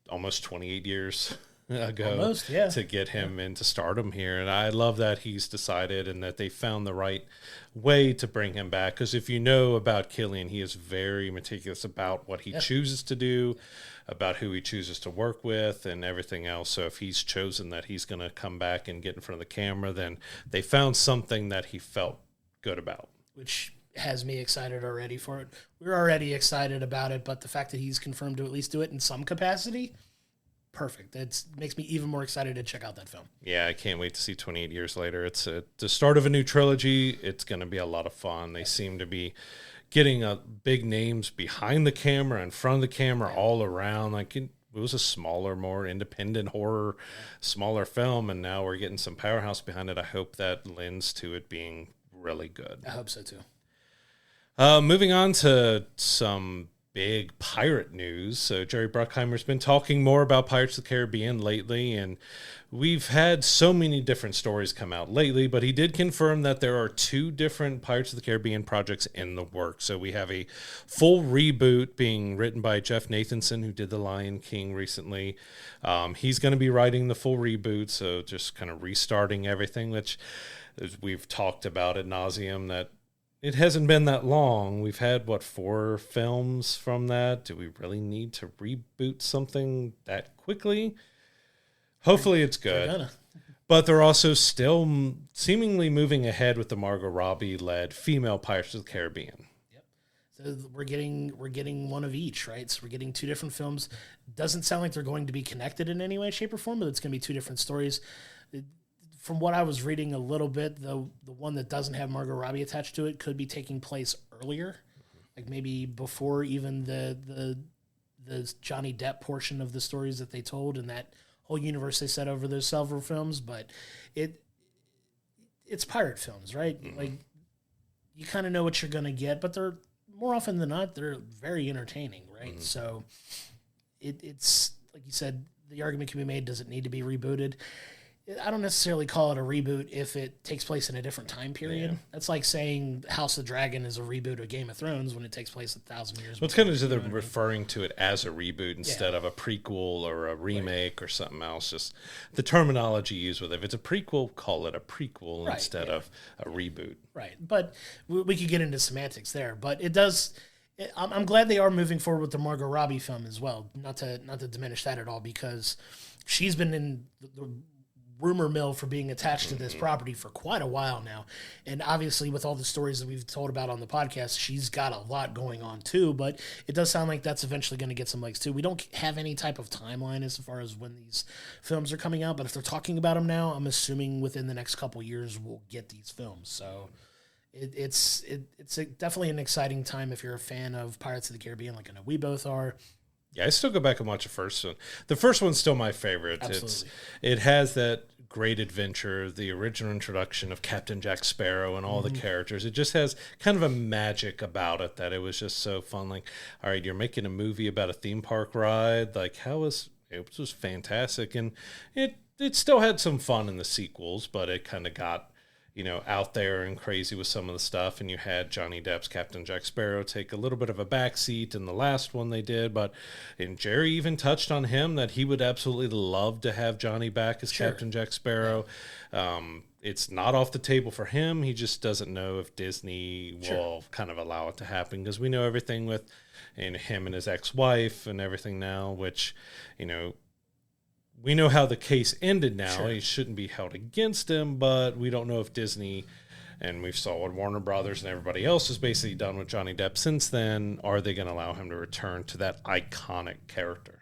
almost 28 years ago to get him into stardom here. And I love that he's decided and that they found the right way to bring him back, because if you know about Cillian, he is very meticulous about what he chooses to do, about who he chooses to work with and everything else. So if he's chosen that he's going to come back and get in front of the camera, then they found something that he felt good about, which has me excited already for it. We're already excited about it, but the fact that he's confirmed to at least do it in some capacity, perfect. It makes me even more excited to check out that film. Yeah, I can't wait to see 28 years later. It's the start of a new trilogy. It's going to be a lot of fun. They seem to be getting big names behind the camera, in front of the camera, all around. Like it was a smaller, more independent horror, smaller film, and now we're getting some powerhouse behind it. I hope that lends to it being really good. I hope so too. Moving on to some big pirate news. So Jerry Bruckheimer's been talking more about Pirates of the Caribbean lately, and we've had so many different stories come out lately, but he did confirm that there are 2 different Pirates of the Caribbean projects in the works. So we have a full reboot being written by Jeff Nathanson, who did The Lion King recently. He's going to be writing the full reboot, so just kind of restarting everything, which we've talked about ad nauseum, that it hasn't been that long. We've had, 4 films from that? Do we really need to reboot something that quickly? Hopefully it's good. But they're also still seemingly moving ahead with the Margot Robbie-led female Pirates of the Caribbean. Yep. So we're getting one of each, right? So we're getting 2 different films. Doesn't sound like they're going to be connected in any way, shape, or form, but it's going to be 2 different stories. From what I was reading a little bit, the one that doesn't have Margot Robbie attached to it could be taking place earlier, like maybe before even the Johnny Depp portion of the stories that they told in that whole universe they set over those several films. But it's pirate films, right? Mm-hmm. Like you kind of know what you're gonna get, but they're more often than not they're very entertaining, right? Mm-hmm. So it's like you said, the argument can be made: does it need to be rebooted? I don't necessarily call it a reboot if it takes place in a different time period. Yeah. That's like saying House of Dragon is a reboot of Game of Thrones when it takes place 1,000 years. Well, it's kind of they're referring to it as a reboot instead of a prequel or a remake or something else. Just the terminology used with it. If it's a prequel, call it a prequel instead of a reboot. Right. But we could get into semantics there. But it does. I'm glad they are moving forward with the Margot Robbie film as well. Not to diminish that at all, because she's been in the rumor mill for being attached to this property for quite a while now. And obviously with all the stories that we've told about on the podcast, she's got a lot going on too, but it does sound like that's eventually going to get some legs too. We don't have any type of timeline as far as when these films are coming out, but if they're talking about them now, I'm assuming within the next couple years we'll get these films. So it's definitely an exciting time if you're a fan of Pirates of the Caribbean, like I know we both are. Yeah, I still go back and watch the first one. The first one's still my favorite. Absolutely. It has that great adventure, the original introduction of Captain Jack Sparrow and all the characters. It just has kind of a magic about it that it was just so fun. Like, all right, you're making a movie about a theme park ride. Like, it was fantastic. And it still had some fun in the sequels, but it kind of got out there and crazy with some of the stuff. And you had Johnny Depp's Captain Jack Sparrow take a little bit of a backseat in the last one they did. And Jerry even touched on him that he would absolutely love to have Johnny back as Captain Jack Sparrow. it's not off the table for him. He just doesn't know if Disney will Sure. kind of allow it to happen, because we know everything with him and his ex-wife and everything now, which, you know, we know how the case ended now. Sure. He shouldn't be held against him, but we don't know if Disney, and we've saw what Warner Brothers and everybody else has basically done with Johnny Depp since then. Are they going to allow him to return to that iconic character?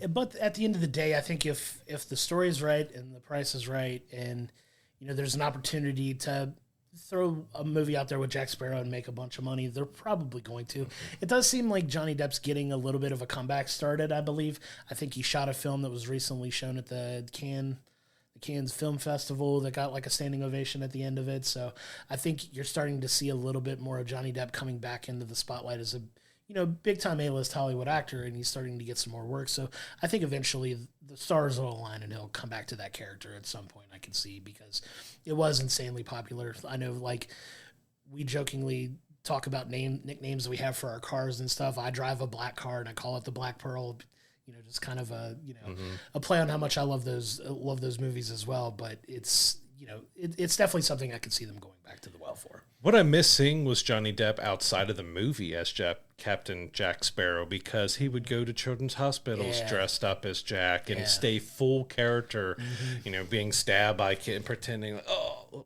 But at the end of the day, I think if the story is right and the price is right, and you know there's an opportunity to throw a movie out there with Jack Sparrow and make a bunch of money, they're probably going to. It does seem like Johnny Depp's getting a little bit of a comeback started, I believe. I think he shot a film that was recently shown at the Cannes Film Festival that got like a standing ovation at the end of it. So I think you're starting to see a little bit more of Johnny Depp coming back into the spotlight as a big time A-list Hollywood actor, and he's starting to get some more work. So I think eventually the stars will align and he'll come back to that character at some point. I can see, because it was insanely popular. I know, like, we jokingly talk about nicknames that we have for our cars and stuff. I drive a black car and I call it the Black Pearl. Just kind of a play on how much I love those movies as well. But it's it's definitely something I could see them going back to the well for. What I'm missing was Johnny Depp outside of the movie as Captain Jack Sparrow, because he would go to children's hospitals dressed up as Jack and stay full character, being stabbed by a kid, pretending, oh,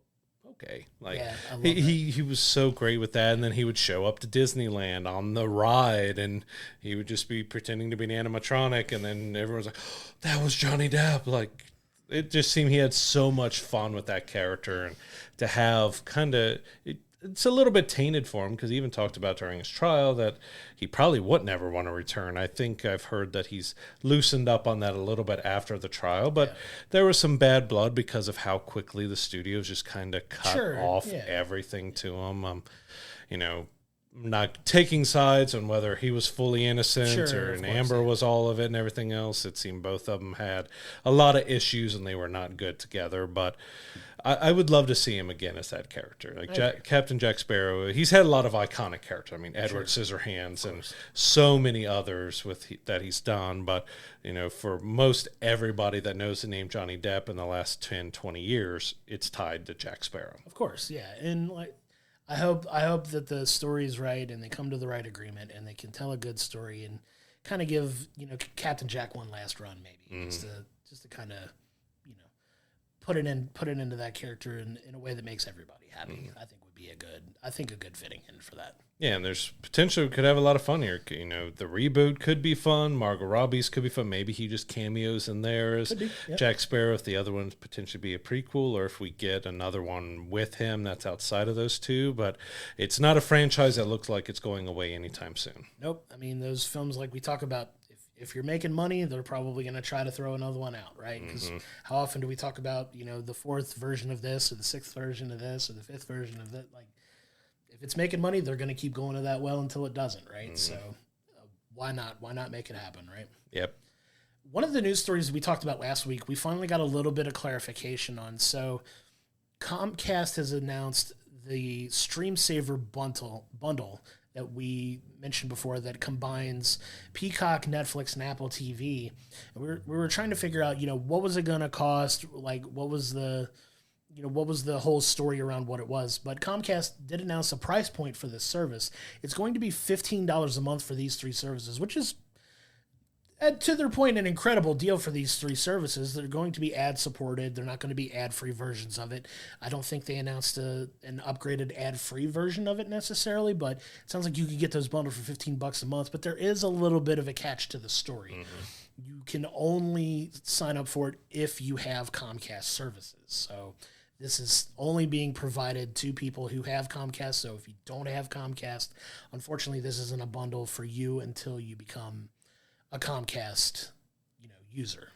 okay. Like, he was so great with that. And then he would show up to Disneyland on the ride, and he would just be pretending to be an animatronic. And then everyone's like, oh, that was Johnny Depp. Like, it just seemed he had so much fun with that character, and to have it's a little bit tainted for him, because he even talked about during his trial that he probably would never want to return. I think I've heard that he's loosened up on that a little bit after the trial, but there was some bad blood because of how quickly the studios just kind of cut off everything to him. Not taking sides on whether he was fully innocent and Amber was all of it and everything else. It seemed both of them had a lot of issues and they were not good together. But I would love to see him again as that character. Like Captain Jack Sparrow, he's had a lot of iconic characters. I mean, Edward Scissorhands and so many others that he's done. But, for most everybody that knows the name Johnny Depp in the last 10, 20 years, it's tied to Jack Sparrow. Of course, yeah. And I hope that the story is right and they come to the right agreement and they can tell a good story and kind of give Captain Jack one last run, maybe just to kind of put it into that character in a way that makes everybody happy. I think would be a good fitting end for that. Yeah, and there's potential we could have a lot of fun here. The reboot could be fun. Margot Robbie's could be fun. Maybe he just cameos in there as Jack Sparrow, if the other one's potentially be a prequel, or if we get another one with him that's outside of those two. But it's not a franchise that looks like it's going away anytime soon. Nope. I mean, those films, like we talk about, if you're making money, they're probably going to try to throw another one out, right? Because how often do we talk about, the fourth version of this or the sixth version of this or the fifth version of that? Like, if it's making money, they're going to keep going to that well until it doesn't, right? So why not? Why not make it happen, right? Yep. One of the news stories we talked about last week, we finally got a little bit of clarification on. So Comcast has announced the Stream Saver bundle that we mentioned before that combines Peacock, Netflix, and Apple TV. And we were trying to figure out, what was it going to cost? Like, what was the whole story around what it was? But Comcast did announce a price point for this service. It's going to be $15 a month for these three services, which is, to their point, an incredible deal for these three services. They're going to be ad-supported. They're not going to be ad-free versions of it. I don't think they announced an upgraded ad-free version of it necessarily, but it sounds like you could get those bundled for $15 a month. But there is a little bit of a catch to the story. You can only sign up for it if you have Comcast services. So this is only being provided to people who have Comcast. So if you don't have Comcast, unfortunately, this isn't a bundle for you until you become a Comcast, user.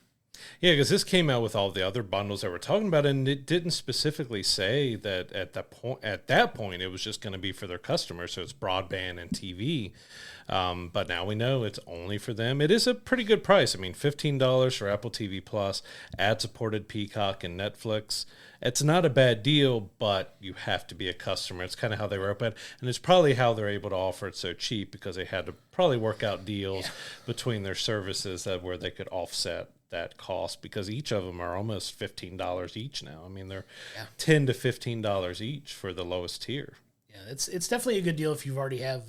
Yeah, because this came out with all the other bundles that we're talking about, and it didn't specifically say that at that point it was just going to be for their customers, so it's broadband and TV. But now we know it's only for them. It is a pretty good price. I mean, $15 for Apple TV Plus, ad-supported Peacock and Netflix. It's not a bad deal, but you have to be a customer. It's kind of how they were open, and it's probably how they're able to offer it so cheap, because they had to probably work out deals between their services where they could offset that cost, because each of them are almost $15 each now. I mean, they're Yeah. $10 to $15 each for the lowest tier. Yeah, it's definitely a good deal if you've already have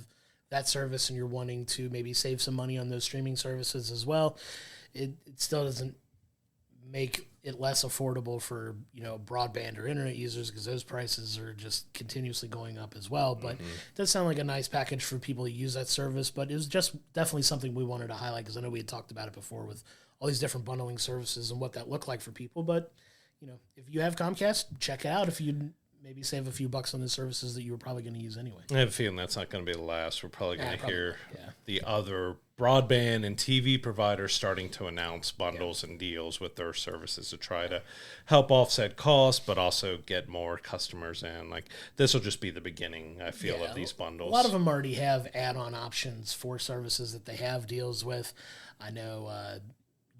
that service and you're wanting to maybe save some money on those streaming services as well. It still doesn't make it less affordable for, broadband or internet users, because those prices are just continuously going up as well. But it does sound like a nice package for people who use that service. But it was just definitely something we wanted to highlight, because I know we had talked about it before with all these different bundling services and what that looked like for people. But, if you have Comcast, check it out. If you maybe save a few bucks on the services that you were probably going to use anyway. I have a feeling that's not going to be the last. We're probably going to hear yeah. the other broadband and TV providers starting to announce bundles and deals with their services to try to help offset costs, but also get more customers in. Like, this will just be the beginning, I feel, of these bundles. A lot of them already have add-on options for services that they have deals with. I know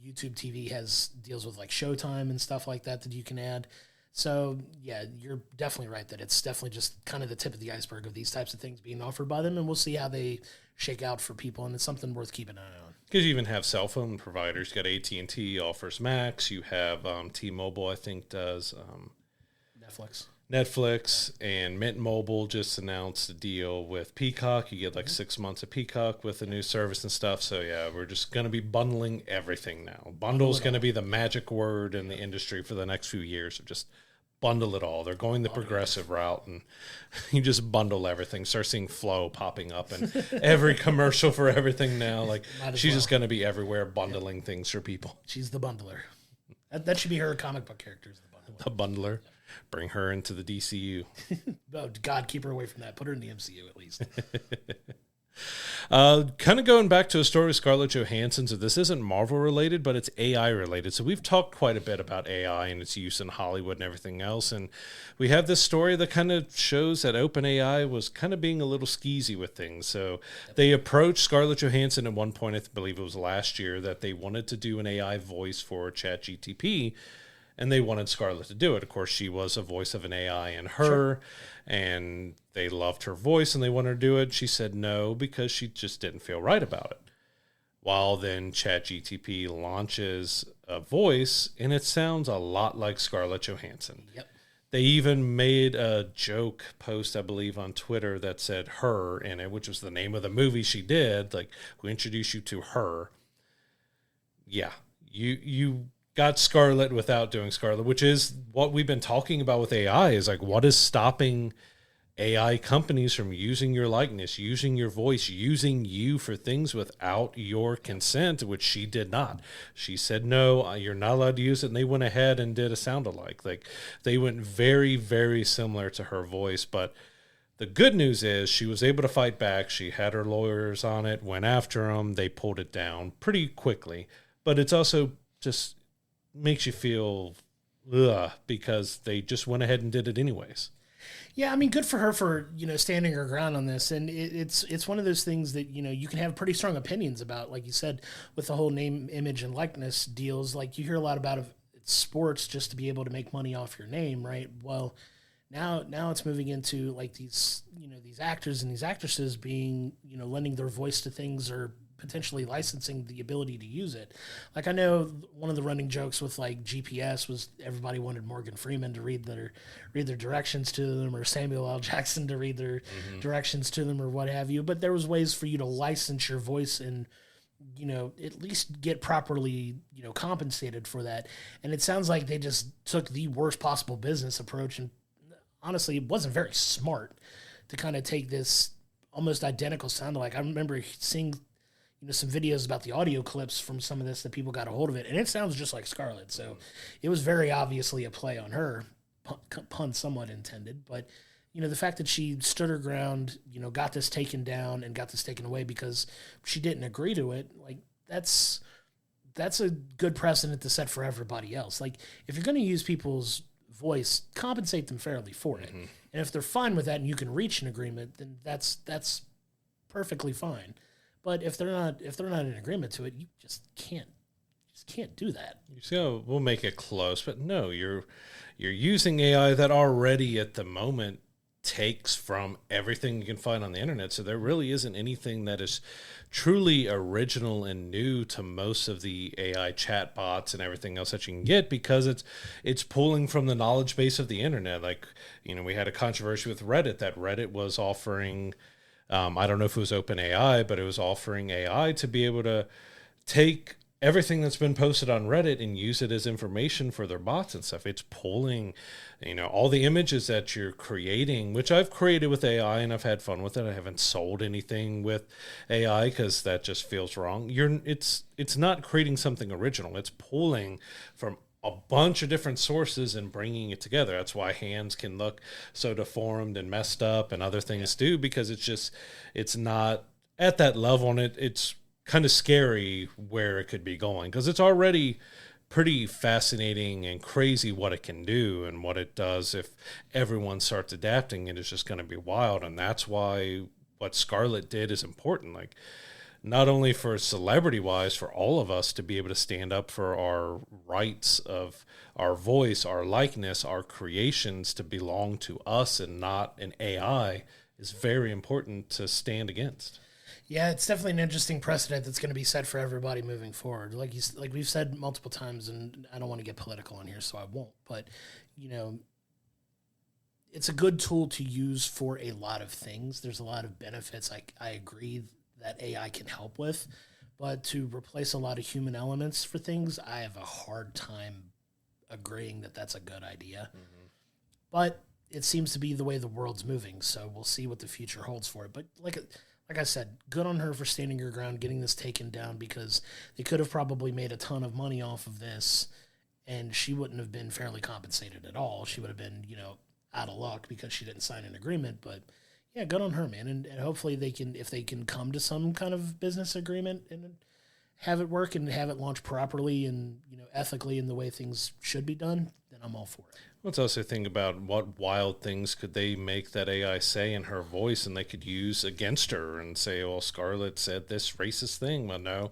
YouTube TV has deals with like Showtime and stuff like that you can add. So, yeah, you're definitely right that it's definitely just kind of the tip of the iceberg of these types of things being offered by them, and we'll see how they shake out for people, and it's something worth keeping an eye on. Because you even have cell phone providers. You got AT&T offers Max. You have T-Mobile, I think, does Netflix, and Mint Mobile just announced a deal with Peacock. You get like 6 months of Peacock with the new service and stuff. So, yeah, we're just going to be bundling everything now. Bundle is going to be the magic word in the industry for the next few years. Of just bundle it all. They're going the progressive route, and you just bundle everything. Start seeing Flo popping up in every commercial for everything now. Like, she's just going to be everywhere bundling things for people. She's the bundler. That should be her comic book character, is the bundler. Bring her into the DCU. Oh, God, keep her away from that. Put her in the MCU at least. Kind of going back to a story with Scarlett Johansson. So this isn't Marvel related, but it's AI related. So we've talked quite a bit about AI and its use in Hollywood and everything else. And we have this story that kind of shows that OpenAI was kind of being a little skeezy with things. So they approached Scarlett Johansson at one point, I believe it was last year, that they wanted to do an AI voice for ChatGPT. And they wanted Scarlett to do it. Of course, she was a voice of an AI in her, and they loved her voice, and they wanted her to do it. She said no because she just didn't feel right about it. While then ChatGPT launches a voice, and it sounds a lot like Scarlett Johansson. Yep. They even made a joke post, I believe, on Twitter that said "her" in it, which was the name of the movie she did. Like, we introduce you to her. Yeah, you got Scarlett without doing Scarlett, which is what we've been talking about with AI, is like, what is stopping AI companies from using your likeness, using your voice, using you for things without your consent, which she did not. She said, no, you're not allowed to use it. And they went ahead and did a sound-alike. Like, they went very, very similar to her voice. But the good news is she was able to fight back. She had her lawyers on it, went after them. They pulled it down pretty quickly. But it's also just makes you feel because they just went ahead and did it anyways. Yeah, I mean, good for her for, standing her ground on this. And it's one of those things that, you can have pretty strong opinions about, like you said, with the whole name, image, and likeness deals. Like, you hear a lot about sports just to be able to make money off your name, right? Well, now it's moving into like these, these actors and these actresses being, lending their voice to things or potentially licensing the ability to use it. Like, I know one of the running jokes with like GPS was everybody wanted Morgan Freeman to read their directions to them, or Samuel L. Jackson to read their directions to them, or what have you. But there was ways for you to license your voice and, at least get properly, compensated for that. And it sounds like they just took the worst possible business approach, and honestly, it wasn't very smart to kind of take this almost identical sound. Like, I remember seeing some videos about the audio clips from some of this that people got a hold of it, and it sounds just like Scarlett. So it was very obviously a play on her, pun somewhat intended. But, the fact that she stood her ground, got this taken down and got this taken away because she didn't agree to it, like, that's a good precedent to set for everybody else. Like, if you're going to use people's voice, compensate them fairly for it. And if they're fine with that and you can reach an agreement, then that's perfectly fine. But if they're not in agreement to it, you just can't do that. You see, we'll make it close, but no, you're using AI that already at the moment takes from everything you can find on the internet. So there really isn't anything that is truly original and new to most of the AI chat bots and everything else that you can get, because it's pulling from the knowledge base of the internet. Like, we had a controversy with Reddit that Reddit was offering, I don't know if it was OpenAI, but it was offering AI to be able to take everything that's been posted on Reddit and use it as information for their bots and stuff. It's pulling, all the images that you're creating, which I've created with AI and I've had fun with it. I haven't sold anything with AI because that just feels wrong. It's not creating something original. It's pulling from a bunch of different sources and bringing it together. That's why hands can look so deformed and messed up and other things do, because it's not at that level, and it's kind of scary where it could be going, because it's already pretty fascinating and crazy what it can do, and what it does if everyone starts adapting it is just going to be wild. And that's why what Scarlett did is important. Like, not only for celebrity wise, for all of us to be able to stand up for our rights of our voice, our likeness, our creations to belong to us and not an AI, is very important to stand against. Yeah, it's definitely an interesting precedent that's going to be set for everybody moving forward. Like we've said multiple times, and I don't want to get political on here, so I won't. But it's a good tool to use for a lot of things. There's a lot of benefits. I agree that AI can help with, but to replace a lot of human elements for things, I have a hard time agreeing that that's a good idea. Mm-hmm. But it seems to be the way the world's moving, so we'll see what the future holds for it. But like I said, good on her for standing her ground, getting this taken down, because they could have probably made a ton of money off of this, and she wouldn't have been fairly compensated at all. She would have been, out of luck because she didn't sign an agreement. But yeah, good on her, man. And hopefully if they can come to some kind of business agreement and have it work and have it launch properly and, ethically in the way things should be done, then I'm all for it. Let's also think about what wild things could they make that AI say in her voice, and they could use against her and say, well, Scarlett said this racist thing. Well, no,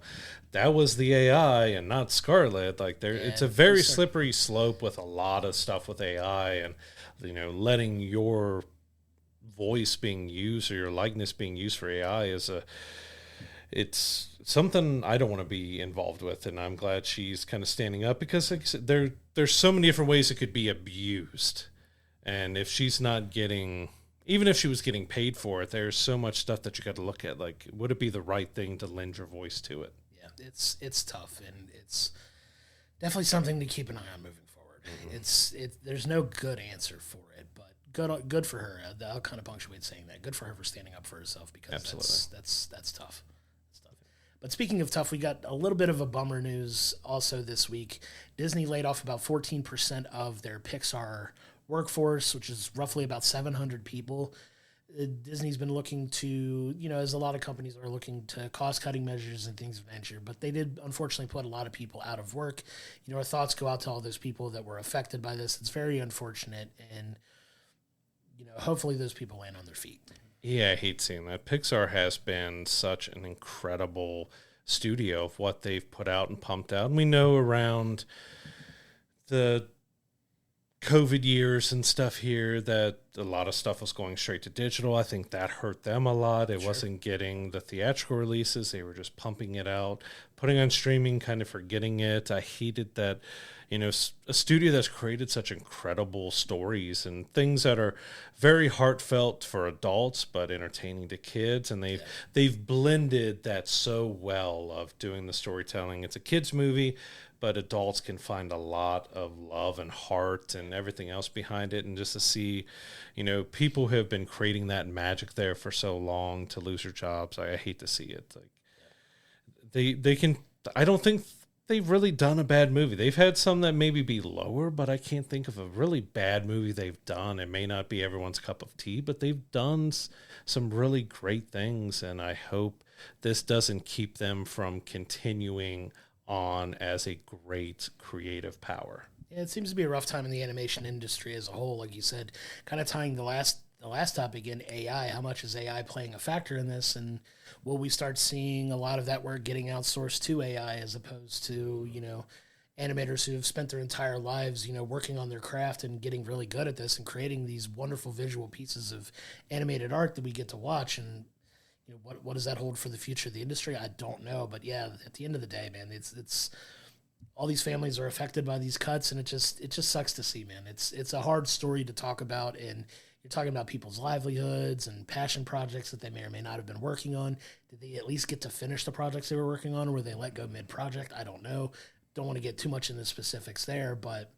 that was the AI and not Scarlett. Like, it's a very slippery slope with a lot of stuff with AI, and, letting your voice being used or your likeness being used for AI it's something I don't want to be involved with, and I'm glad she's kind of standing up, because like I said, there's so many different ways it could be abused. And if she's not getting, even if she was getting paid for it, there's so much stuff that you got to look at. Like, would it be the right thing to lend your voice to it? Yeah, it's tough, and it's definitely something to keep an eye on moving forward. Mm-hmm. There's no good answer for it, but good for her. I'll kind of punctuate saying that. Good for her for standing up for herself, because absolutely, that's tough. But speaking of tough, we got a little bit of a bummer news also this week. Disney laid off about 14% of their Pixar workforce, which is roughly about 700 people. Disney's been looking to, as a lot of companies are looking to cost-cutting measures and things of that nature, but they did unfortunately put a lot of people out of work. Our thoughts go out to all those people that were affected by this. It's very unfortunate, and, hopefully those people land on their feet. Yeah, I hate seeing that. Pixar has been such an incredible studio of what they've put out and pumped out. And we know around the COVID years and stuff here that a lot of stuff was going straight to digital. I think that hurt them a lot. It wasn't getting the theatrical releases. They were just pumping it out, putting on streaming, kind of forgetting it. I hated that, a studio that's created such incredible stories and things that are very heartfelt for adults but entertaining to kids, and they've blended that so well of doing the storytelling. It's a kids movie, but adults can find a lot of love and heart and everything else behind it. And just to see, people who have been creating that magic there for so long to lose their jobs, I hate to see it. Like, they can, I don't think they've really done a bad movie. They've had some that maybe be lower, but I can't think of a really bad movie they've done. It may not be everyone's cup of tea, but they've done some really great things. And I hope this doesn't keep them from continuing on as a great creative power. Yeah, it seems to be a rough time in the animation industry as a whole. Like you said, kind of tying the last topic in AI. How much is AI playing a factor in this? And will we start seeing a lot of that work getting outsourced to AI as opposed to, animators who have spent their entire lives, working on their craft and getting really good at this and creating these wonderful visual pieces of animated art that we get to watch. And what does that hold for the future of the industry? I don't know, but yeah, at the end of the day, man, it's all these families are affected by these cuts, and it just sucks to see, man. It's a hard story to talk about, and you're talking about people's livelihoods and passion projects that they may or may not have been working on. Did they at least get to finish the projects they were working on, or were they let go mid-project? I don't know. Don't want to get too much into specifics there, but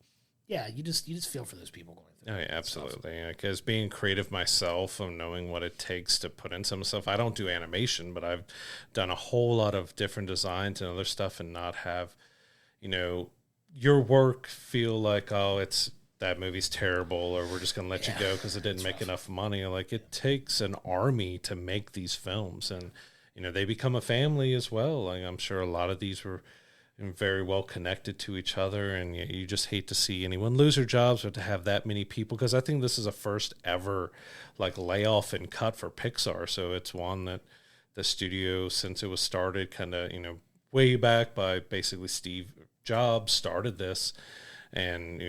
yeah, you just feel for those people going through. Oh, yeah, absolutely. Because being creative myself and knowing what it takes to put in some stuff, I don't do animation, but I've done a whole lot of different designs and other stuff, and not have, your work feel like, oh, that movie's terrible, or we're just going to let you go because it didn't make enough money. Like, it takes an army to make these films, and, they become a family as well. Like, I'm sure a lot of these were very well connected to each other, and you just hate to see anyone lose their jobs, or to have that many people, because I think this is a first ever layoff and cut for Pixar. So it's one that the studio, since it was started kind of way back by basically Steve Jobs, started this, and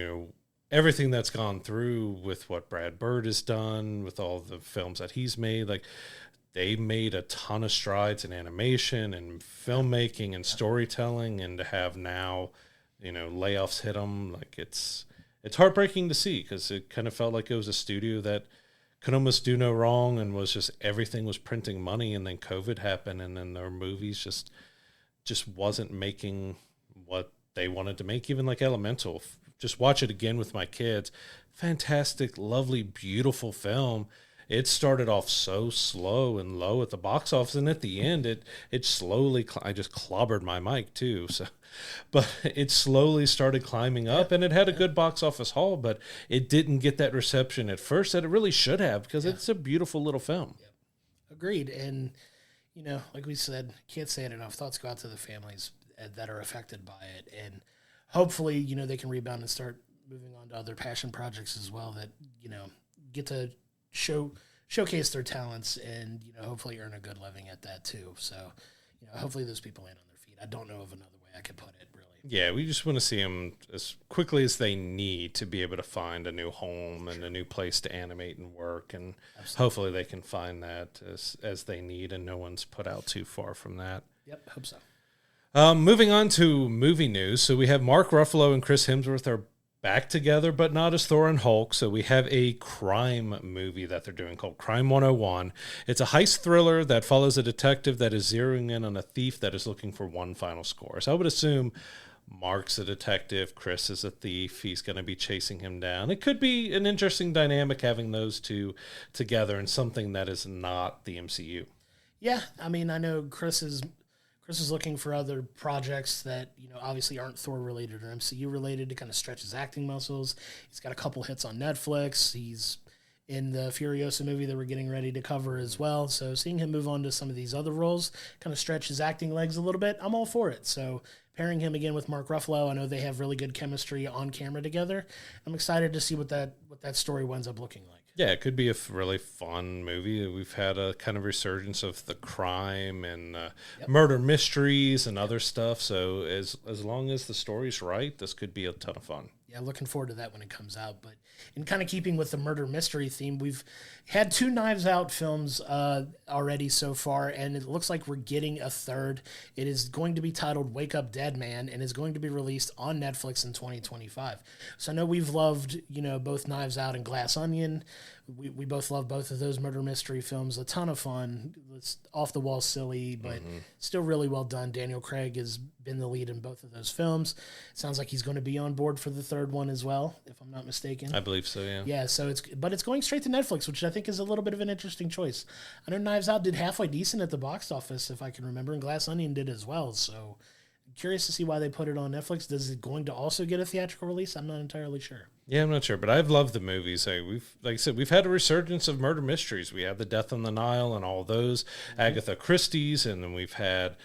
everything that's gone through with what Brad Bird has done with all the films that he's made, they made a ton of strides in animation and filmmaking and storytelling, and to have now, layoffs hit them, it's heartbreaking to see, because it kind of felt like it was a studio that could almost do no wrong, and was just, everything was printing money, and then COVID happened, and then their movies just wasn't making what they wanted to make. Even Elemental, just watch it again with my kids. Fantastic, lovely, beautiful film. It started off so slow and low at the box office, and at the end, it slowly. I just clobbered my mic too, but it slowly started climbing up, and it had a good box office haul, but it didn't get that reception at first that it really should have, because it's a beautiful little film. Yeah. Agreed, and like we said, can't say it enough. Thoughts go out to the families that are affected by it, and hopefully, they can rebound and start moving on to other passion projects as well that get to showcase their talents, and hopefully earn a good living at that too. So hopefully those people land on their feet. I don't know of another way I could put it, really. Yeah, we just want to see them as quickly as they need to be able to find a new home and a new place to animate and work, and hopefully they can find that as they need, and no one's put out too far from that. Yep, hope so. Moving on to movie news. So we have Mark Ruffalo and Chris Hemsworth are back together, but not as Thor and Hulk. So we have a crime movie that they're doing called Crime 101. It's a heist thriller that follows a detective that is zeroing in on a thief that is looking for one final score. So I would assume Mark's a detective, Chris is a thief. He's going to be chasing him down. It could be an interesting dynamic having those two together in something that is not the MCU. Yeah, I mean, I know Chris is looking for other projects that, obviously aren't Thor related or MCU related, to kind of stretch his acting muscles. He's got a couple hits on Netflix. He's in the Furiosa movie that we're getting ready to cover as well. So seeing him move on to some of these other roles, kind of stretch his acting legs a little bit, I'm all for it. So pairing him again with Mark Ruffalo, I know they have really good chemistry on camera together. I'm excited to see what that story winds up looking like. Yeah, it could be a really fun movie. We've had a kind of resurgence of the crime and murder mysteries and other stuff. So as long as the story's right, this could be a ton of fun. Yeah, looking forward to that when it comes out. But in kind of keeping with the murder mystery theme, we've had 2 Knives Out films already so far, and it looks like we're getting a third. It is going to be titled Wake Up Dead Man, and is going to be released on Netflix in 2025. So I know we've loved, both Knives Out and Glass Onion. We both love both of those murder mystery films. A ton of fun. It's off the wall silly, but still really well done. Daniel Craig has been the lead in both of those films. Sounds like he's going to be on board for the third one as well, if I'm not mistaken. I believe so, yeah. Yeah, so it's going straight to Netflix, which I think is a little bit of an interesting choice. I know Knives Out did halfway decent at the box office, if I can remember, and Glass Onion did as well. So curious to see why they put it on Netflix. Is it going to also get a theatrical release? I'm not entirely sure. Yeah, I'm not sure, but I've loved the movies. Like I said, we've had a resurgence of murder mysteries. We had The Death on the Nile and all those, Agatha Christie's, and then we've had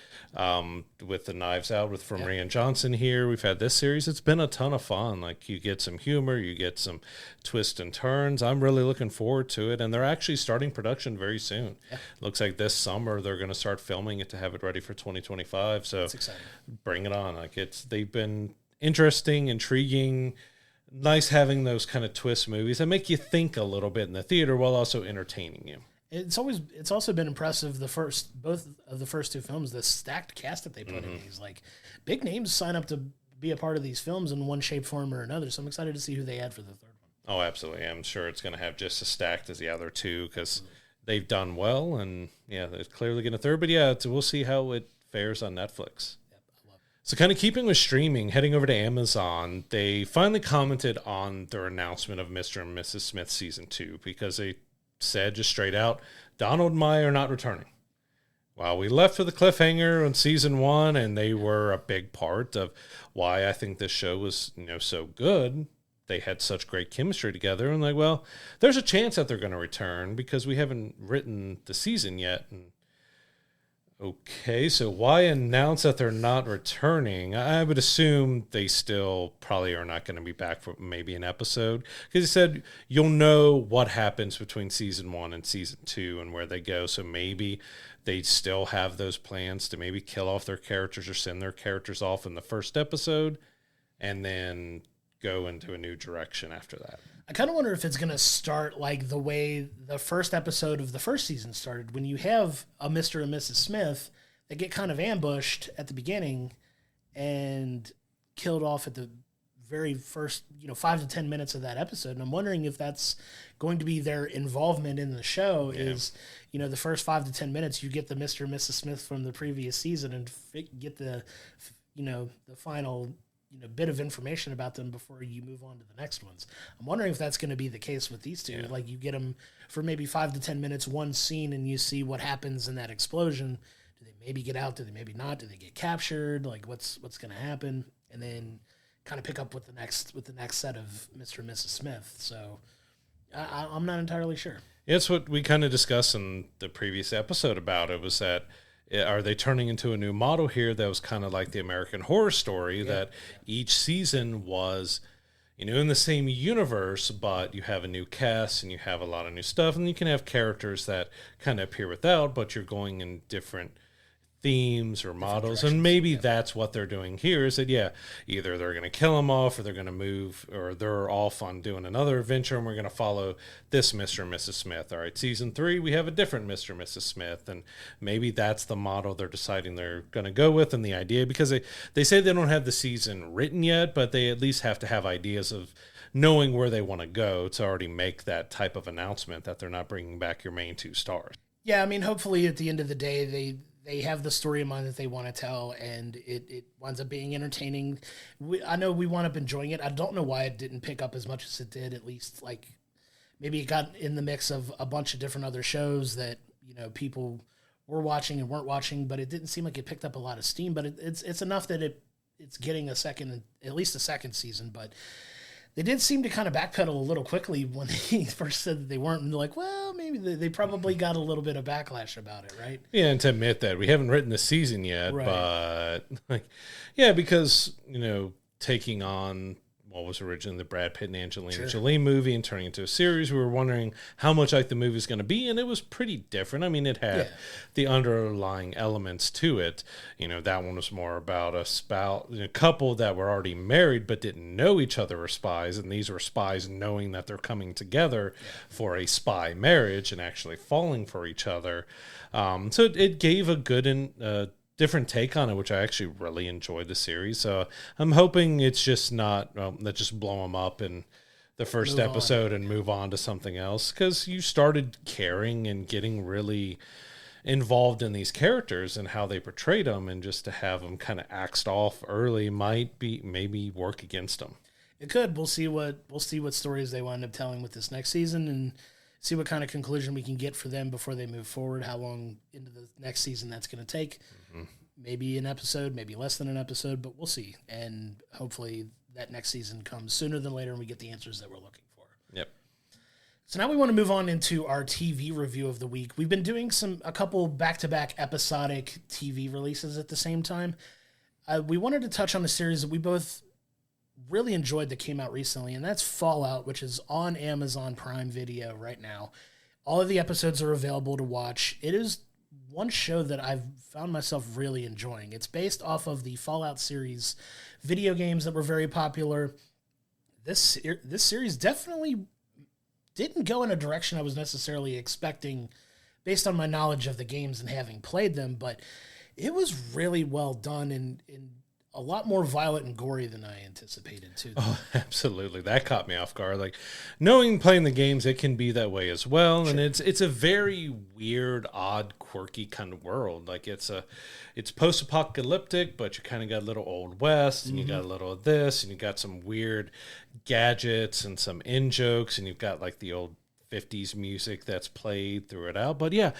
with the Knives Out with from Rian Johnson here. We've had this series. It's been a ton of fun. Like, you get some humor, you get some twists and turns. I'm really looking forward to it, and they're actually starting production very soon. Yeah. Looks like this summer they're going to start filming it to have it ready for 2025. So that's exciting. Bring it on. Like, they've been interesting, intriguing, nice having those kind of twist movies that make you think a little bit in the theater while also entertaining you. It's also been impressive both of the first two films, the stacked cast that they put in these. Like, big names sign up to be a part of these films in one shape, form, or another. So I'm excited to see who they add for the third one. Oh, absolutely. I'm sure it's going to have just as stacked as the other two because they've done well, and yeah, they're clearly getting a third. But yeah, we'll see how it fares on Netflix. Yep, I love it. So kind of keeping with streaming, heading over to Amazon, they finally commented on their announcement of Mr. and Mrs. Smith Season 2 because they said just straight out, Donald and Maya are not returning. Well, we left with a cliffhanger on Season 1, and they were a big part of why I think this show was, so good. They had such great chemistry together, and well, there's a chance that they're going to return because we haven't written the season yet. And okay, so why announce that they're not returning? I would assume they still probably are not going to be back for maybe an episode. Because he said you'll know what happens between Season 1 and Season 2 and where they go. So maybe they still have those plans to maybe kill off their characters or send their characters off in the first episode and then go into a new direction after that. I kind of wonder if it's going to start like the way the first episode of the first season started, when you have a Mr. and Mrs. Smith that get kind of ambushed at the beginning and killed off at the very first, 5 to 10 minutes of that episode. And I'm wondering if that's going to be their involvement in the show is, the first 5 to 10 minutes, you get the Mr. and Mrs. Smith from the previous season and get the final bit of information about them before you move on to the next ones. I'm wondering if that's going to be the case with these two. Yeah. Like, you get them for maybe 5 to 10 minutes, one scene, and you see what happens in that explosion. Do they maybe get out? Do they maybe not? Do they get captured? Like, what's going to happen? And then kind of pick up with the next set of Mr. and Mrs. Smith. So I'm not entirely sure. It's what we kind of discussed in the previous episode about it, was that are they turning into a new model here that was kind of like the American Horror Story, that each season was, in the same universe, but you have a new cast and you have a lot of new stuff, and you can have characters that kind of appear without, but you're going in different themes or models, and maybe that's what they're doing here, is that either they're going to kill them off or they're going to move, or they're off on doing another adventure, and we're going to follow this Mr. and Mrs. Smith. All right, Season 3 we have a different Mr. and Mrs. Smith, and maybe that's the model they're deciding they're going to go with, and the idea, because they say they don't have the season written yet, but they at least have to have ideas of knowing where they want to go to already make that type of announcement that they're not bringing back your main two stars. Yeah, I mean, hopefully at the end of the day they have the story in mind that they want to tell, and it winds up being entertaining. I know we wound up enjoying it. I don't know why it didn't pick up as much as it did. At least, like, maybe it got in the mix of a bunch of different other shows that people were watching and weren't watching, but it didn't seem like it picked up a lot of steam. But it's enough that it's getting at least a second season. But they did seem to kind of backpedal a little quickly when they first said that they weren't. And like, well, maybe they probably got a little bit of backlash about it, right? Yeah, and to admit that we haven't written the season yet, right. But because taking on what was originally the Brad Pitt and Angelina Jolie movie and turning into a series, we were wondering how much like the movie was going to be, and it was pretty different. I mean, it had the underlying elements to it. That one was more about a couple that were already married but didn't know each other were spies, and these were spies knowing that they're coming together for a spy marriage and actually falling for each other. So it gave a good and different take on it, which I actually really enjoyed the series. So I'm hoping it's just not that just blow them up in the first episode and move on to something else, because you started caring and getting really involved in these characters and how they portrayed them, and just to have them kind of axed off early might be maybe work against them. It could. We'll see what stories they wind up telling with this next season, and see what kind of conclusion we can get for them before they move forward, how long into the next season that's going to take. Mm-hmm. Maybe an episode, maybe less than an episode, but we'll see. And hopefully that next season comes sooner than later and we get the answers that we're looking for. Yep. So now we want to move on into our TV review of the week. We've been doing a couple back-to-back episodic TV releases at the same time. We wanted to touch on a series that we both really enjoyed that came out recently, and that's Fallout, which is on Amazon Prime Video right now. All of the episodes are available to watch. It is one show that I've found myself really enjoying. It's based off of the Fallout series video games that were very popular. This series definitely didn't go in a direction I was necessarily expecting based on my knowledge of the games and having played them, but it was really well done and a lot more violent and gory than I anticipated too. Oh, absolutely. That caught me off guard. Like, knowing playing the games, it can be that way as well. Sure. And it's a very weird, odd, quirky kind of world. Like, it's post-apocalyptic, but you kind of got a little Old West, and you got a little of this, and you got some weird gadgets and some in-jokes, and you've got like the old 50s music that's played through it out. But yeah,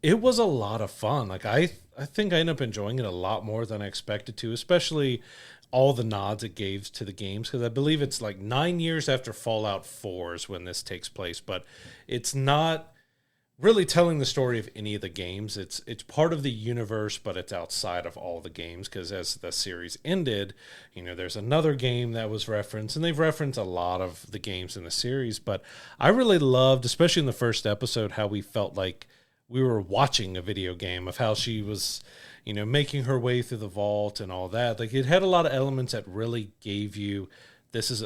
it was a lot of fun. Like, I think I ended up enjoying it a lot more than I expected to, especially all the nods it gave to the games, because I believe it's like 9 years after Fallout 4 is when this takes place, but it's not really telling the story of any of the games. It's part of the universe, but it's outside of all the games, because as the series ended, there's another game that was referenced, and they've referenced a lot of the games in the series. But I really loved, especially in the first episode, how we felt like we were watching a video game, of how she was, making her way through the vault and all that. Like, it had a lot of elements that really gave you,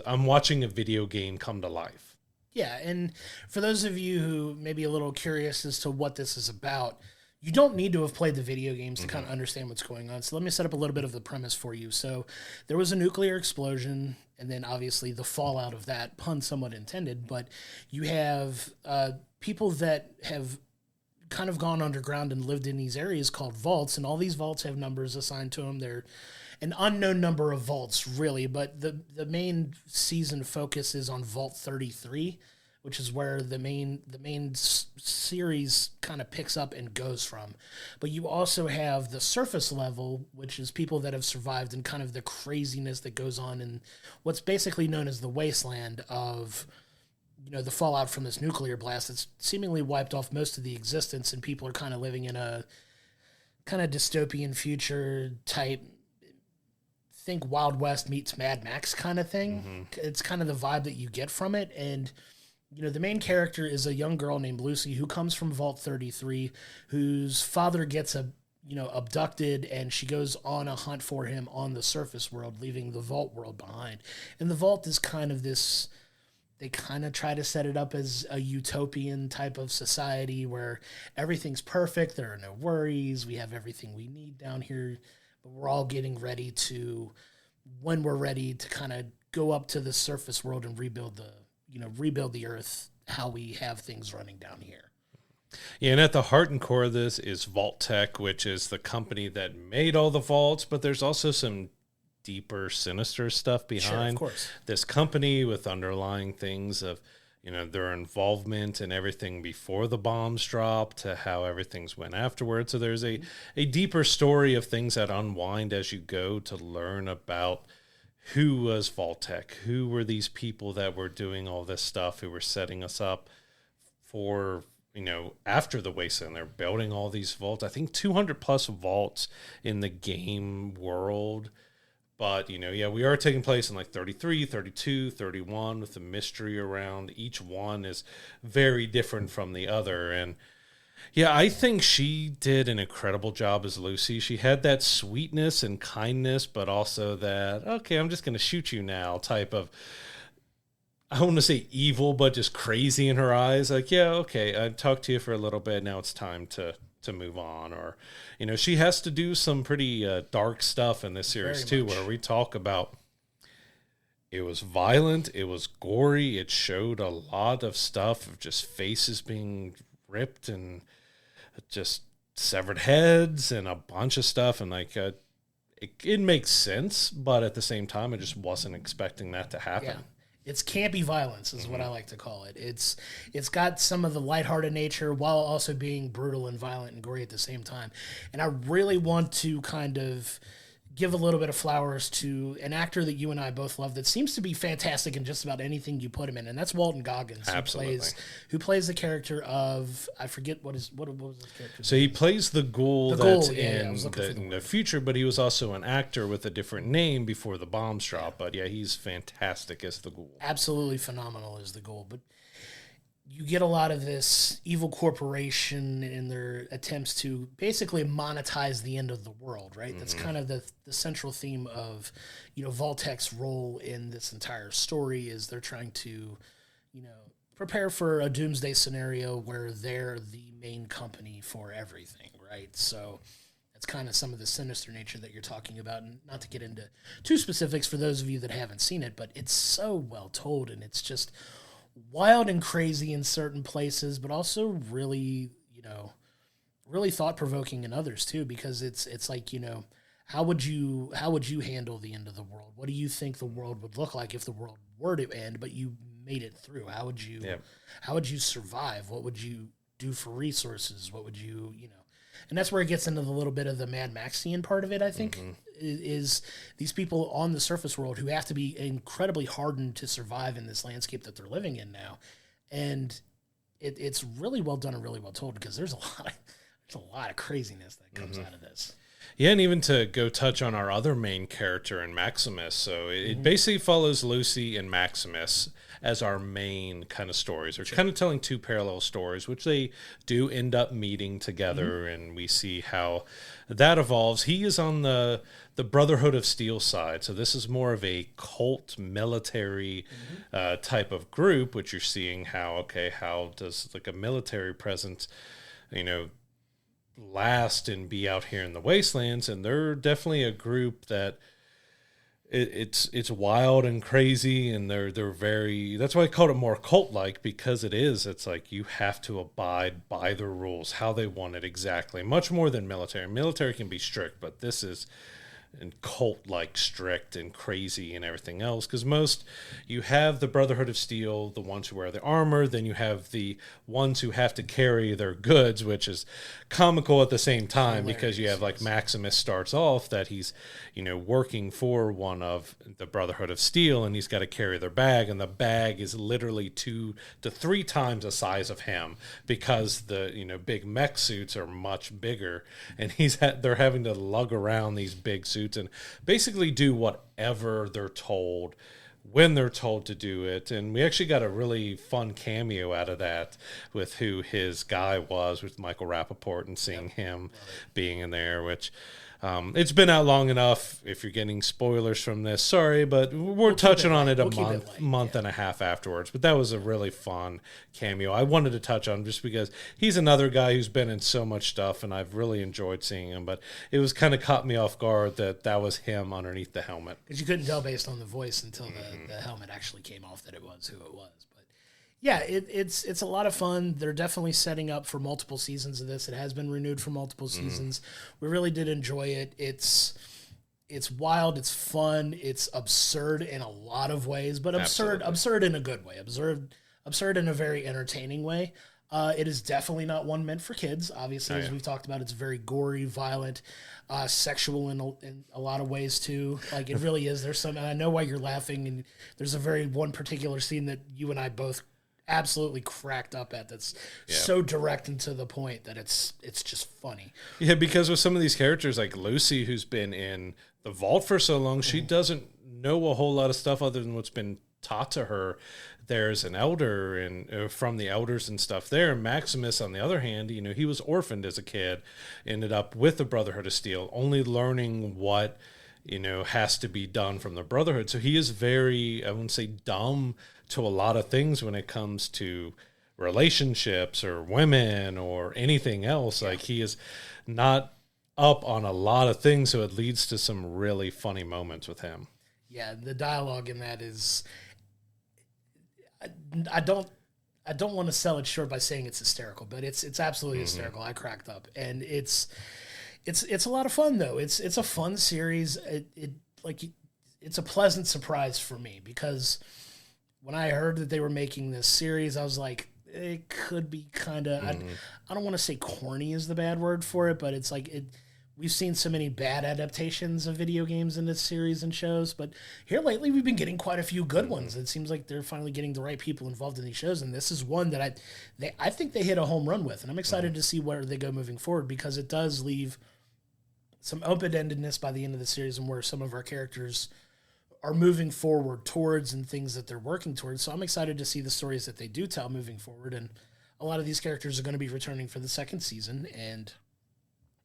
I'm watching a video game come to life. Yeah, and for those of you who may be a little curious as to what this is about, you don't need to have played the video games to kind of understand what's going on. So let me set up a little bit of the premise for you. So there was a nuclear explosion, and then obviously the fallout of that, pun somewhat intended, but you have people that have kind of gone underground and lived in these areas called vaults, and all these vaults have numbers assigned to them. They're an unknown number of vaults, really, but the main season focus is on Vault 33, which is where the main series kind of picks up and goes from. But you also have the surface level, which is people that have survived and kind of the craziness that goes on in what's basically known as the wasteland of the fallout from this nuclear blast that's seemingly wiped off most of the existence, and people are kind of living in a kind of dystopian future type, think Wild West meets Mad Max kind of thing. It's kind of the vibe that you get from it. And the main character is a young girl named Lucy who comes from Vault 33, whose father gets abducted, and she goes on a hunt for him on the surface world, leaving the vault world behind. And the vault is kind of this, they kind of try to set it up as a utopian type of society where everything's perfect, there are no worries, we have everything we need down here, but we're all getting ready to, when we're ready to kind of go up to the surface world and rebuild the earth, how we have things running down here. Yeah, and at the heart and core of this is Vault Tech, which is the company that made all the vaults, but there's also some deeper, sinister stuff behind this company, with underlying things of, their involvement in everything before the bombs dropped to how everything's went afterwards. So there's a deeper story of things that unwind as you go to learn about who was Vault Tech, who were these people that were doing all this stuff, who were setting us up for, after the wasteland. They're building all these vaults. I think 200 plus vaults in the game world. But, we are taking place in like 33, 32, 31 with the mystery around. Each one is very different from the other. And, yeah, I think she did an incredible job as Lucy. She had that sweetness and kindness, but also that, okay, I'm just going to shoot you now type of, I don't want to say evil, but just crazy in her eyes. Like, yeah, okay, I talked to you for a little bit. Now it's time to move on. Or, she has to do some pretty dark stuff in this series too, where we talk about, it was violent, it was gory, it showed a lot of stuff of just faces being ripped and just severed heads and a bunch of stuff. And like, it makes sense, but at the same time, I just wasn't expecting that to happen. Yeah. It's campy violence is what I like to call it. It's got some of the lighthearted nature while also being brutal and violent and gory at the same time. And I really want to kind of give a little bit of flowers to an actor that you and I both love that seems to be fantastic in just about anything you put him in, and that's Walton Goggins, who plays the character of, I forget what was his character. So he plays the ghoul that's in the future, but he was also an actor with a different name before the bombs dropped. But yeah, he's fantastic as the ghoul. Absolutely phenomenal as the ghoul. But you get a lot of this evil corporation in their attempts to basically monetize the end of the world, right? That's kind of the central theme of, Vault-Tec's role in this entire story is they're trying to, prepare for a doomsday scenario where they're the main company for everything, right? So that's kind of some of the sinister nature that you're talking about, and not to get into too specifics for those of you that haven't seen it, but it's so well told, and it's just wild and crazy in certain places, but also really, really thought provoking in others too, because it's like, how would you handle the end of the world? What do you think the world would look like if the world were to end, but you made it through? How would you survive? What would you do for resources? What would you, and that's where it gets into the little bit of the Mad Maxian part of it, I think, is these people on the surface world who have to be incredibly hardened to survive in this landscape that they're living in now. And it's really well done and really well told, because there's a lot of craziness that comes out of this. Yeah, and even to go touch on our other main character in Maximus. So it basically follows Lucy and Maximus as our main kind of stories. They're kind of telling two parallel stories, which they do end up meeting together, and we see how that evolves. He is on the Brotherhood of Steel side, so this is more of a cult military type of group, which you're seeing how does like a military presence, last and be out here in the wastelands. And they're definitely a group that it's wild and crazy, and they're very, that's why I called it more cult-like, because it's like you have to abide by the rules, how they want it exactly, much more than military can be strict, but this is and cult-like strict and crazy and everything else. Because most, you have the Brotherhood of Steel, the ones who wear the armor, then you have the ones who have to carry their goods, which is comical at the same time. Hilarious. Because you have like Maximus starts off that he's, working for one of the Brotherhood of Steel, and he's got to carry their bag, and the bag is literally 2 to 3 times the size of him, because the big mech suits are much bigger, and they're having to lug around these big suits and basically do whatever they're told when they're told to do it. And we actually got a really fun cameo out of that with who his guy was, with Michael Rappaport, and seeing him being in there, which it's been out long enough. If you're getting spoilers from this, sorry, but we'll touching on it a month and a half afterwards. But that was a really fun cameo. I wanted to touch on just because he's another guy who's been in so much stuff, and I've really enjoyed seeing him. But it was kind of caught me off guard that was him underneath the helmet, because you couldn't tell based on the voice until the helmet actually came off that it was who it was. Yeah, it's a lot of fun. They're definitely setting up for multiple seasons of this. It has been renewed for multiple seasons. We really did enjoy it. It's wild, it's fun, it's absurd in a lot of ways, but absurd in a good way. Absurd in a very entertaining way. It is definitely not one meant for kids. Obviously, as we've talked about, it's very gory, violent, sexual in a lot of ways too. Like, it really is. There's some, and I know why you're laughing, and there's one particular scene that you and I both absolutely cracked up at, that's so direct and to the point that it's just funny. Yeah, because with some of these characters, like Lucy, who's been in the vault for so long, she doesn't know a whole lot of stuff other than what's been taught to her. There's an elder and from the elders and stuff there. And Maximus, on the other hand, he was orphaned as a kid, ended up with the Brotherhood of Steel, only learning what has to be done from the Brotherhood. So he is very, I wouldn't say dumb to a lot of things when it comes to relationships or women or anything else. Like, he is not up on a lot of things, so it leads to some really funny moments with him. Yeah, the dialogue in that is, I don't want to sell it short by saying it's hysterical, but it's absolutely hysterical. I cracked up, and it's a lot of fun though. It's a fun series. It's a pleasant surprise for me, because when I heard that they were making this series, I was like, it could be kind of, I don't want to say corny is the bad word for it, but it's like, we've seen so many bad adaptations of video games in this series and shows, but here lately we've been getting quite a few good ones. It seems like they're finally getting the right people involved in these shows, and this is one that I think they hit a home run with, and I'm excited to see where they go moving forward, because it does leave some open-endedness by the end of the series, and where some of our characters are moving forward towards and things that they're working towards. So I'm excited to see the stories that they do tell moving forward. And a lot of these characters are going to be returning for the second season, and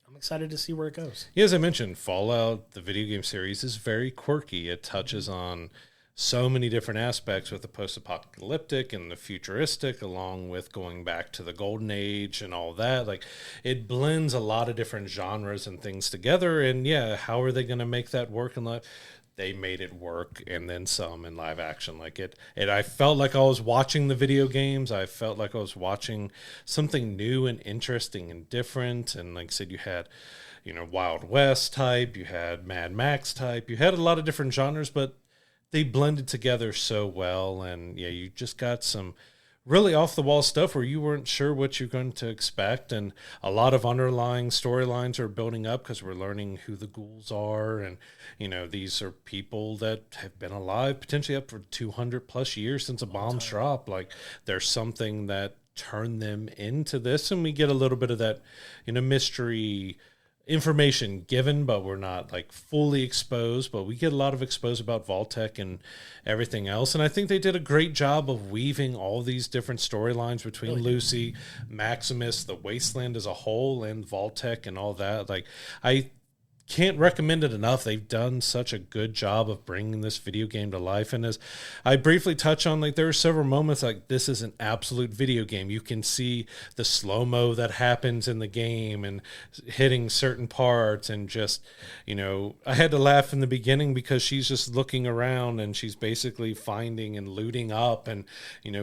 I'm excited to see where it goes. Yeah, as I mentioned, Fallout, the video game series, is very quirky. It touches on so many different aspects with the post-apocalyptic and the futuristic, along with going back to the golden age and all that. Like, it blends a lot of different genres and things together. And yeah, how are they going to make that work in life? They made it work, and then some in live action. Like it, and I felt like I was watching the video games. I felt like I was watching something new and interesting and different. And like I said, you had, Wild West type, you had Mad Max type, you had a lot of different genres, but they blended together so well. And yeah, you just got some really off the wall stuff where you weren't sure what you're going to expect, and a lot of underlying storylines are building up because we're learning who the ghouls are, and these are people that have been alive potentially up for 200 plus years since a bomb's dropped. Like, there's something that turned them into this, and we get a little bit of that mystery information given, but we're not like fully exposed, but we get a lot of exposed about Vault-Tec and everything else. And I think they did a great job of weaving all these different storylines between Lucy, Maximus, the Wasteland as a whole, and Vault-Tec and all that. Like, I can't recommend it enough. They've done such a good job of bringing this video game to life. And as I briefly touch on, like, there are several moments like this is an absolute video game. You can see the slow-mo that happens in the game and hitting certain parts, and just, I had to laugh in the beginning because she's just looking around and she's basically finding and looting up and,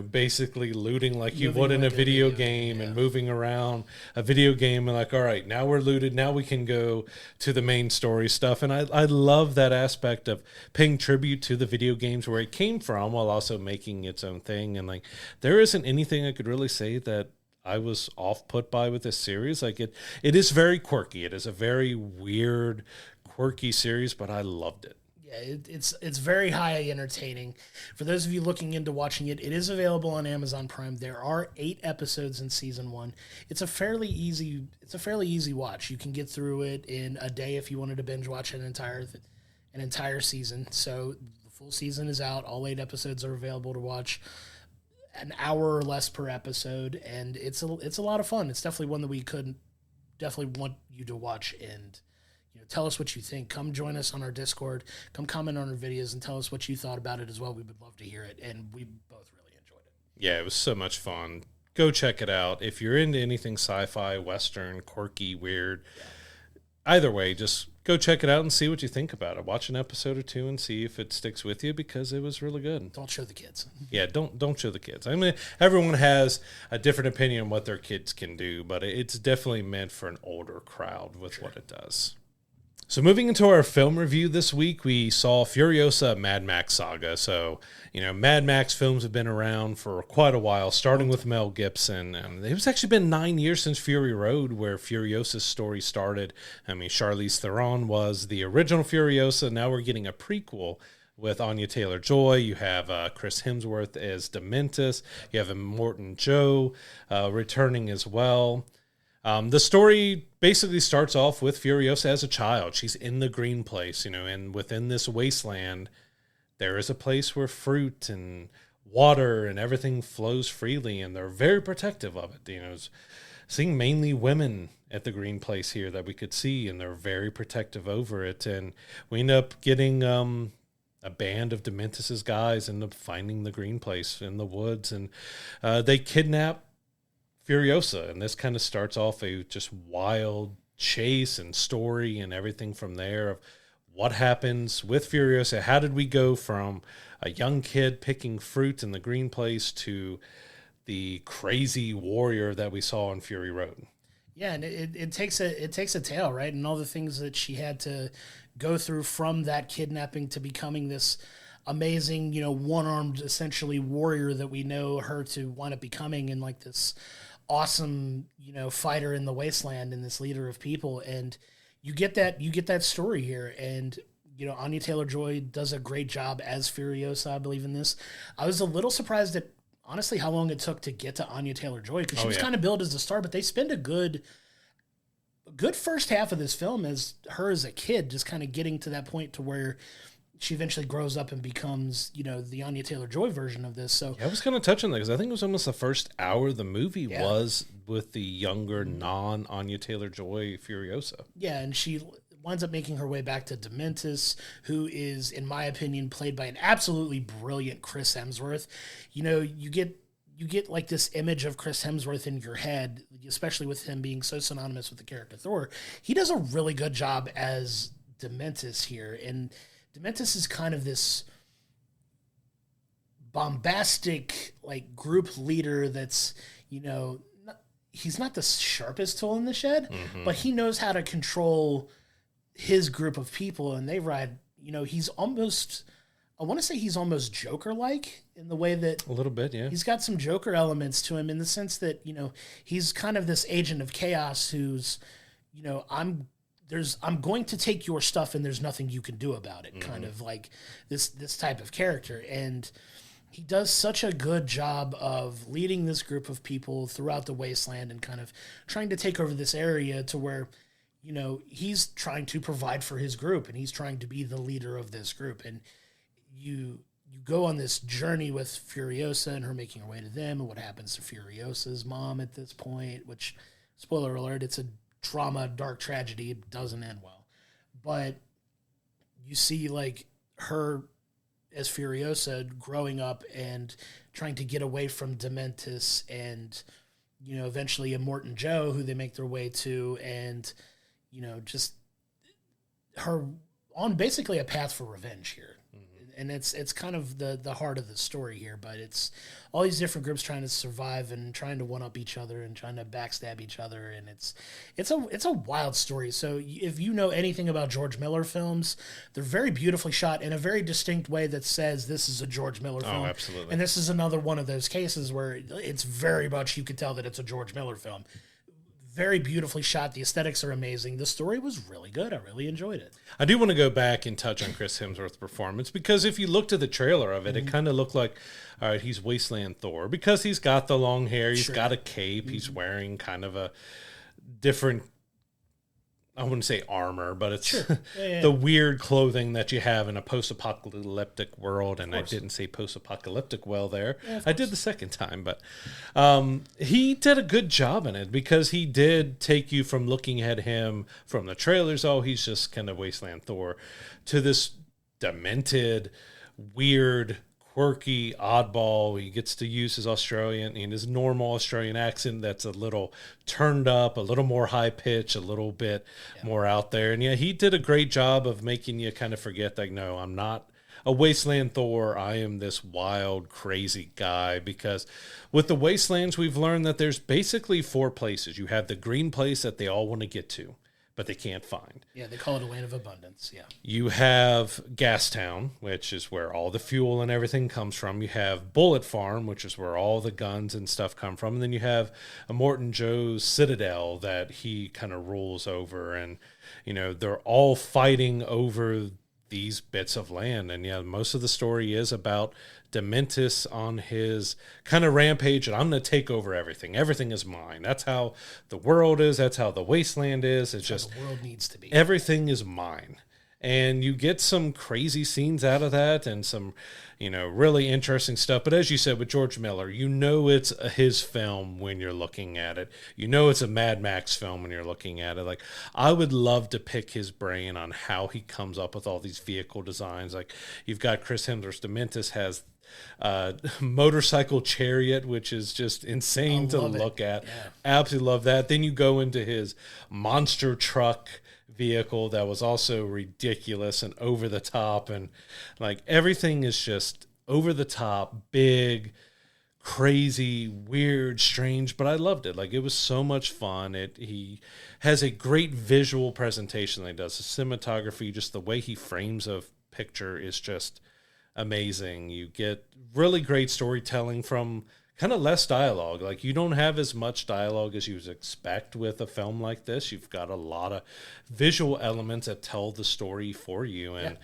basically looting like you would in a video game, and moving around a video game, and like, all right, now we're looted. Now we can go to the main story stuff. And I love that aspect of paying tribute to the video games where it came from while also making its own thing. And like, there isn't anything I could really say that I was off put by with this series. Like, it is very quirky. It is a very weird, quirky series, but I loved it. Yeah, it's very high entertaining. For those of you looking into watching it, it is available on Amazon Prime. There are 8 episodes in season 1. It's a fairly easy watch. You can get through it in a day if you wanted to binge watch an entire season. So the full season is out. All 8 episodes are available to watch. An hour or less per episode, and it's a lot of fun. It's definitely one that we could definitely want you to watch, and tell us what you think. Come join us on our Discord. Come comment on our videos and tell us what you thought about it as well. We would love to hear it, and we both really enjoyed it. Yeah, it was so much fun. Go check it out. If you're into anything sci-fi, Western, quirky, weird, either way, just go check it out and see what you think about it. Watch an episode or 2 and see if it sticks with you, because it was really good. Don't show the kids. Yeah, don't show the kids. I mean, everyone has a different opinion on what their kids can do, but it's definitely meant for an older crowd with what it does. So moving into our film review this week, we saw Furiosa, Mad Max Saga. So, Mad Max films have been around for quite a while, starting with Mel Gibson. It's actually been 9 years since Fury Road, where Furiosa's story started. I mean, Charlize Theron was the original Furiosa. Now we're getting a prequel with Anya Taylor-Joy. You have Chris Hemsworth as Dementis. You have Immortan Joe returning as well. The story basically starts off with Furiosa as a child. She's in the green place, and within this wasteland, there is a place where fruit and water and everything flows freely, and they're very protective of it. Seeing mainly women at the green place here that we could see, and they're very protective over it. And we end up getting a band of Dementis' guys end up finding the green place in the woods, and they kidnap Furiosa, and this kind of starts off a just wild chase and story and everything from there of what happens with Furiosa. How did we go from a young kid picking fruit in the green place to the crazy warrior that we saw on Fury Road? Yeah, and it takes a tale, right? And all the things that she had to go through from that kidnapping to becoming this amazing, one-armed, essentially, warrior that we know her to wind up becoming, and like this awesome, fighter in the wasteland and this leader of people. And you get that story here. And, Anya Taylor-Joy does a great job as Furiosa, I believe, in this. I was a little surprised at, honestly, how long it took to get to Anya Taylor-Joy, because she was kind of billed as a star, but they spend a good first half of this film as her as a kid, just kind of getting to that point to where she eventually grows up and becomes, the Anya Taylor-Joy version of this. So Yeah, I was going to touch on that because I think it was almost the first hour of the movie yeah. was with the younger non-Anya Taylor-Joy Furiosa. Yeah, and she winds up making her way back to Dementis, who is, in my opinion, played by an absolutely brilliant Chris Hemsworth. You get like this image of Chris Hemsworth in your head, especially with him being so synonymous with the character Thor. He does a really good job as Dementis here, and Dementis is kind of this bombastic like group leader that's, he's not the sharpest tool in the shed, but he knows how to control his group of people, and they ride, he's almost, I want to say he's almost Joker-like in the way that A little bit, yeah. he's got some Joker elements to him in the sense that, he's kind of this agent of chaos who's, I'm going to take your stuff and there's nothing you can do about it. Kind of like this type of character. And he does such a good job of leading this group of people throughout the wasteland and kind of trying to take over this area to where, he's trying to provide for his group and he's trying to be the leader of this group. And you go on this journey with Furiosa and her making her way to them and what happens to Furiosa's mom at this point, which, spoiler alert, it's a drama, dark tragedy. It doesn't end well. But you see like her as Furiosa growing up and trying to get away from Dementis and, eventually Immortan Joe, who they make their way to, and, just her on basically a path for revenge here. And it's kind of the heart of the story here, but it's all these different groups trying to survive and trying to one up each other and trying to backstab each other, and it's a wild story. So if you know anything about George Miller films, they're very beautifully shot in a very distinct way that says this is a George Miller film. Oh, absolutely. And this is another one of those cases where it's very much, you could tell that it's a George Miller film. Very beautifully shot. The aesthetics are amazing. The story was really good. I really enjoyed it. I do want to go back and touch on Chris Hemsworth's performance because if you looked at the trailer of it, it kind of looked like, all right, he's Wasteland Thor because he's got the long hair, he's got a cape, he's wearing kind of a different, I wouldn't say armor, but it's the weird clothing that you have in a post-apocalyptic world. And I didn't say post-apocalyptic well there. Yeah, I did the second time, but he did a good job in it because he did take you from looking at him from the trailers, oh, he's just kind of Wasteland Thor, to this demented, weird, quirky oddball. He gets to use his Australian and his normal Australian accent that's a little turned up, a little more high pitch, a little bit more out there. And yeah, he did a great job of making you kind of forget like, no, I'm not a Wasteland Thor. I am this wild, crazy guy. Because with the Wastelands, we've learned that there's basically 4 places. You have the green place that they all want to get to, but they can't find. Yeah, they call it a land of abundance, yeah. You have Gastown, which is where all the fuel and everything comes from. You have Bullet Farm, which is where all the guns and stuff come from. And then you have Immortan Joe's Citadel that he kind of rules over. And, they're all fighting over these bits of land. And, yeah, most of the story is about Dementis on his kind of rampage, and I'm going to take over everything. Everything is mine. That's how the world is. That's how the wasteland is. It's just the world needs to be. Everything is mine. And you get some crazy scenes out of that and some, really interesting stuff. But as you said with George Miller, it's his film when you're looking at it. It's a Mad Max film when you're looking at it. Like, I would love to pick his brain on how he comes up with all these vehicle designs. Like, you've got Chris Hemsworth. Dementis has motorcycle chariot, which is just insane to look at. Yeah. Absolutely love that. Then you go into his monster truck vehicle that was also ridiculous and over the top, and like everything is just over the top, big, crazy, weird, strange, but I loved it. Like, it was so much fun. He has a great visual presentation that he does. The cinematography, just the way he frames a picture is just amazing. You get really great storytelling from kind of less dialogue. Like, you don't have as much dialogue as you would expect with a film like this. You've got a lot of visual elements that tell the story for you. And,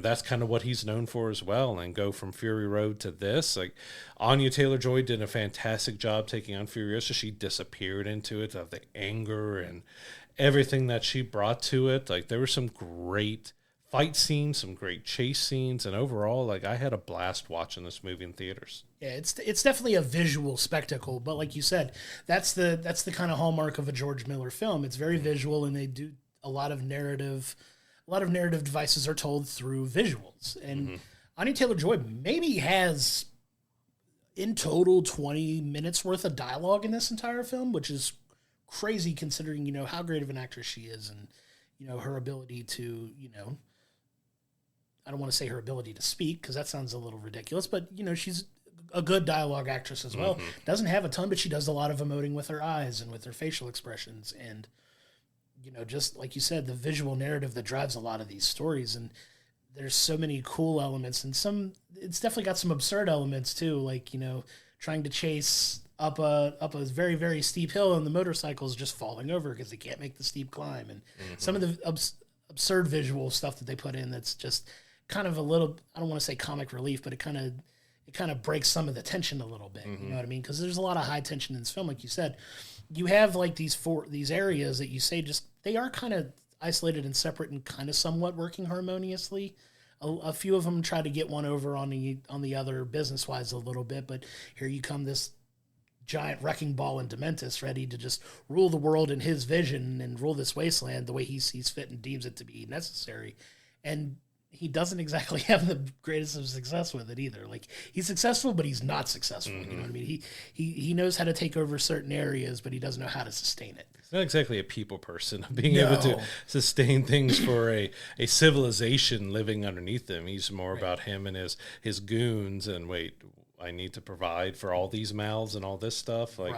that's kind of what he's known for as well. And go from Fury Road to this. Like, Anya Taylor-Joy did a fantastic job taking on Furiosa. She disappeared into it, of the anger and everything that she brought to it. Like, there were some great fight scenes, some great chase scenes, and overall, like, I had a blast watching this movie in theaters. Yeah, it's definitely a visual spectacle, but like you said, that's the kind of hallmark of a George Miller film. It's very visual, and they do a lot of narrative. A lot of narrative devices are told through visuals, and Anya Taylor-Joy maybe has in total 20 minutes worth of dialogue in this entire film, which is crazy considering, you know, how great of an actress she is, and, you know, her ability to, you know, I don't want to say her ability to speak because that sounds a little ridiculous, but, you know, she's a good dialogue actress as well. Doesn't have a ton, but she does a lot of emoting with her eyes and with her facial expressions. And, you know, just like you said, the visual narrative that drives a lot of these stories. And there's so many cool elements, and it's definitely got some absurd elements too. Like, you know, trying to chase up a very, very steep hill, and the motorcycle's just falling over because they can't make the steep climb. And some of the absurd visual stuff that they put in, that's just kind of a little, I don't want to say comic relief, but it kind of breaks some of the tension a little bit. You know what I mean? Because there's a lot of high tension in this film, like you said. You have like these areas that you say just, they are kind of isolated and separate and kind of somewhat working harmoniously. A few of them try to get one over on the other business wise a little bit, but here you come, this giant wrecking ball in Dementis, ready to just rule the world in his vision and rule this wasteland the way he sees fit and deems it to be necessary. And he doesn't exactly have the greatest of success with it either. Like, he's successful, but he's not successful. You know what I mean? He knows how to take over certain areas, but he doesn't know how to sustain it. He's not exactly a people person, being able to sustain things for a civilization living underneath him. He's more about him and his goons, and wait, I need to provide for all these mouths and all this stuff. Like,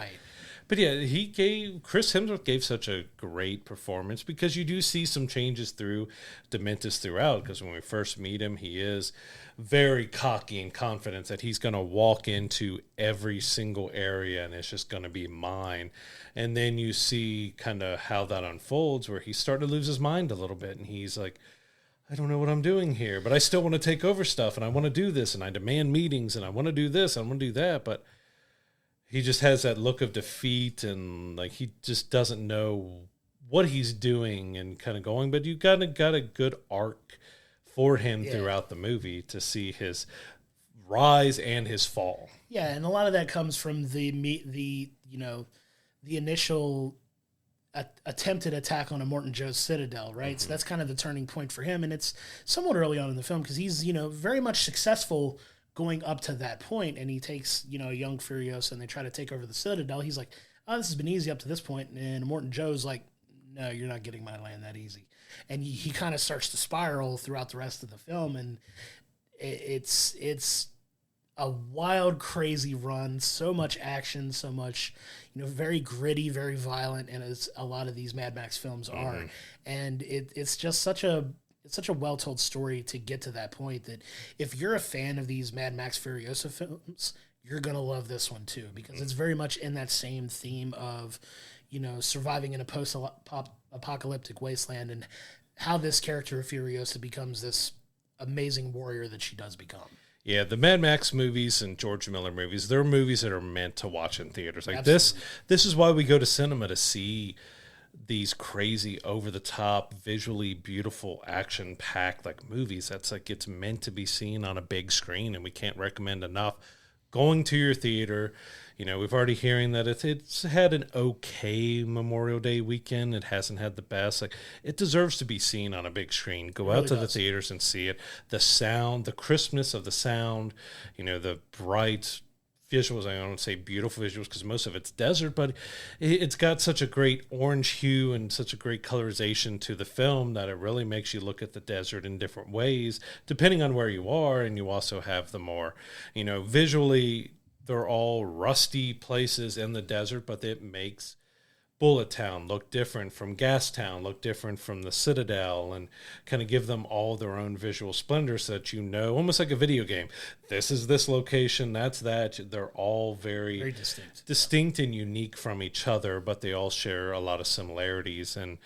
but yeah, Chris Hemsworth gave such a great performance, because you do see some changes through Dementis throughout, because when we first meet him, he is very cocky and confident that he's going to walk into every single area and it's just going to be mine. And then you see kind of how that unfolds, where he's starting to lose his mind a little bit, and he's like, I don't know what I'm doing here, but I still want to take over stuff, and I want to do this, and I demand meetings, and I want to do this, I want to do that, but he just has that look of defeat, and like he just doesn't know what he's doing and kind of going. But you got a good arc for him throughout the movie to see his rise and his fall. Yeah, and a lot of that comes from the initial attempted attack on Immortan Joe's Citadel, right? So that's kind of the turning point for him, and it's somewhat early on in the film because he's, you know, very much successful going up to that point, and he takes, you know, a young Furiosa, and they try to take over the Citadel. He's like, oh, this has been easy up to this point, and Immortan Joe's like, no, you're not getting my land that easy. And he kind of starts to spiral throughout the rest of the film, and it's a wild, crazy run, so much action, so much, you know, very gritty, very violent, and as a lot of these Mad Max films are. And it's just such a well-told story to get to that point, that if you're a fan of these Mad Max Furiosa films, you're going to love this one too, because it's very much in that same theme of, you know, surviving in a post-apocalyptic wasteland, and how this character of Furiosa becomes this amazing warrior that she does become. Yeah, the Mad Max movies and George Miller movies, they're movies that are meant to watch in theaters. Like this is why we go to cinema, to see these crazy, over-the-top, visually beautiful, action-packed like movies. That's like, it's meant to be seen on a big screen, and we can't recommend enough going to your theater. You know, we've already hearing that it's had an okay Memorial Day weekend. It hasn't had the best. Like, it deserves to be seen on a big screen. Go out to the theaters and see it. The sound, the crispness of the sound, you know, the bright visuals. I don't want to say beautiful visuals because most of it's desert, but it's got such a great orange hue and such a great colorization to the film that it really makes you look at the desert in different ways, depending on where you are. And you also have the more, you know, visually, they're all rusty places in the desert, but it makes Bullet Town look different from Gas Town, look different from the Citadel, and kind of give them all their own visual splendor so that, you know, almost like a video game. This is this location, that's that. They're all very distinct and unique from each other, but they all share a lot of similarities. And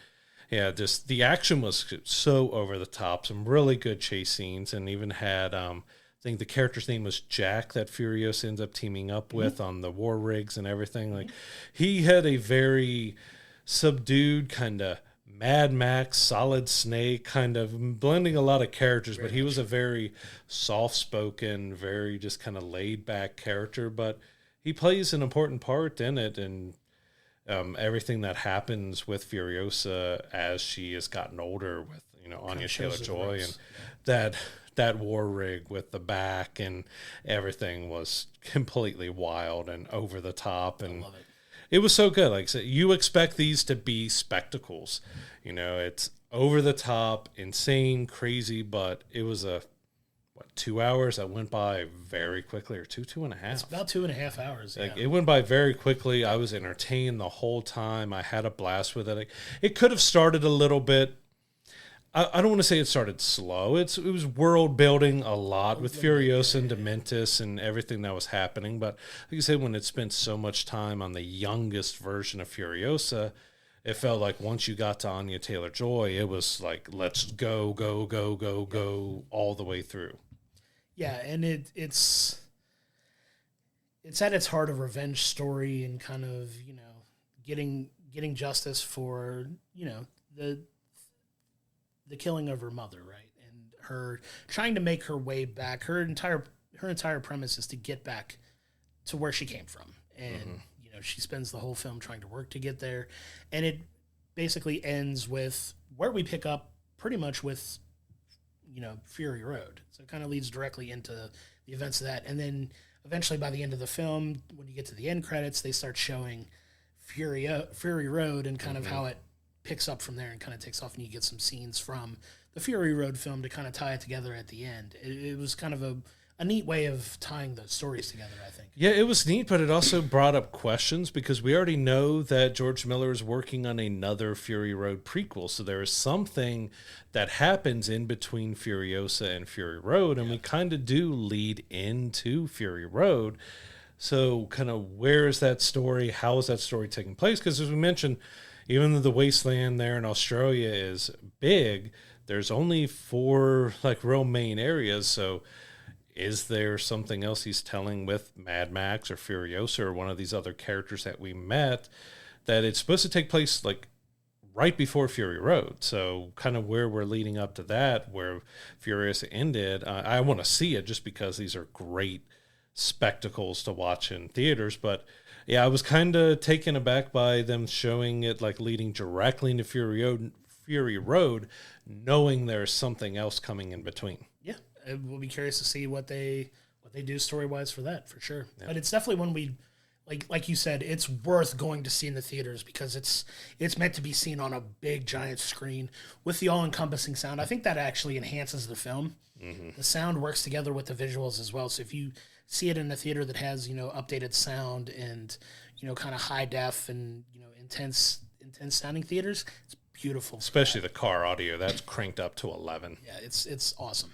yeah, just the action was so over the top, some really good chase scenes, and even had I think the character's name was Jack that Furiosa ends up teaming up with on the war rigs and everything. Like, he had a very subdued, kind of Mad Max, Solid Snake, kind of blending a lot of characters, but he was a very soft-spoken, very just kind of laid-back character, but he plays an important part in it, and everything that happens with Furiosa as she has gotten older with, Anya Taylor-Joy, and that war rig with the back and everything was completely wild and over the top, and I love it. It was so good. Like I said, you expect these to be spectacles. It's over the top, insane, crazy, but it was 2 hours that went by very quickly, or 2.5. It's about 2.5 hours. Like, it went by very quickly. I was entertained the whole time. I had a blast with it. It could have started a little bit. I don't want to say it started slow. It was world building a lot with Furiosa and Dementis and everything that was happening. But like I said, when it spent so much time on the youngest version of Furiosa, it felt like once you got to Anya Taylor-Joy, it was like, let's go, go, go, go, go all the way through. Yeah, and it's at its heart a revenge story and kind of, getting justice for, the killing of her mother, right? And her trying to make her way back. Her entire premise is to get back to where she came from. And, she spends the whole film trying to work to get there. And it basically ends with where we pick up pretty much with, Fury Road. So it kind of leads directly into the events of that. And then eventually by the end of the film, when you get to the end credits, they start showing Fury Road and kind of how it picks up from there and kind of takes off, and you get some scenes from the Fury Road film to kind of tie it together at the end. It was kind of a neat way of tying the stories together, I think. Yeah, it was neat, but it also brought up questions because we already know that George Miller is working on another Fury Road prequel, so there is something that happens in between Furiosa and Fury Road, and we kind of do lead into Fury Road. So kind of where is that story? How is that story taking place? Because as we mentioned, even though the wasteland there in Australia is big, there's only 4 real main areas. So is there something else he's telling with Mad Max or Furiosa or one of these other characters that we met that it's supposed to take place right before Fury Road? So kind of where we're leading up to that, where Furiosa ended, I want to see it just because these are great spectacles to watch in theaters. But yeah, I was kind of taken aback by them showing it leading directly into Fury Road, knowing there's something else coming in between. Yeah, we'll be curious to see what they do story wise for that, for sure. Yeah. But it's definitely one we like you said, it's worth going to see in the theaters because it's meant to be seen on a big giant screen with the all encompassing sound. I think that actually enhances the film. Mm-hmm. The sound works together with the visuals as well. So if you see it in a theater that has, updated sound and, kind of high def and, intense sounding theaters, it's beautiful. Especially the car audio, that's cranked up to 11. Yeah, it's awesome.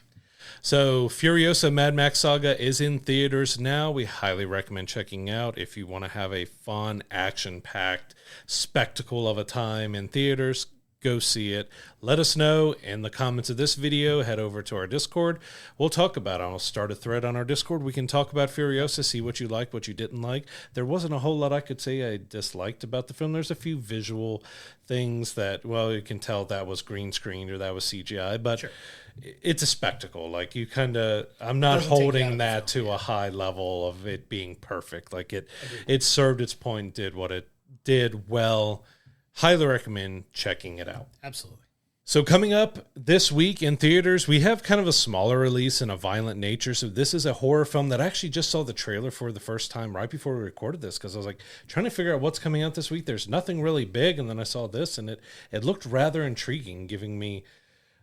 So Furiosa Mad Max Saga is in theaters now. We highly recommend checking out if you want to have a fun, action-packed spectacle of a time in theaters. Go see it. Let us know in the comments of this video. Head over to our Discord. We'll talk about it. I'll start a thread on our Discord. We can talk about Furiosa, see what you liked, what you didn't like. There wasn't a whole lot I could say I disliked about the film. There's a few visual things that, well, you can tell that was green screened or that was CGI, but sure, it's a spectacle. I'm not holding that to a high level of it being perfect. It served its point, did what it did well. Highly recommend checking it out. Absolutely. So coming up this week in theaters, we have kind of a smaller release and a violent nature. So this is a horror film that I actually just saw the trailer for the first time right before we recorded this because I was trying to figure out what's coming out this week. There's nothing really big, and then I saw this, and it looked rather intriguing, giving me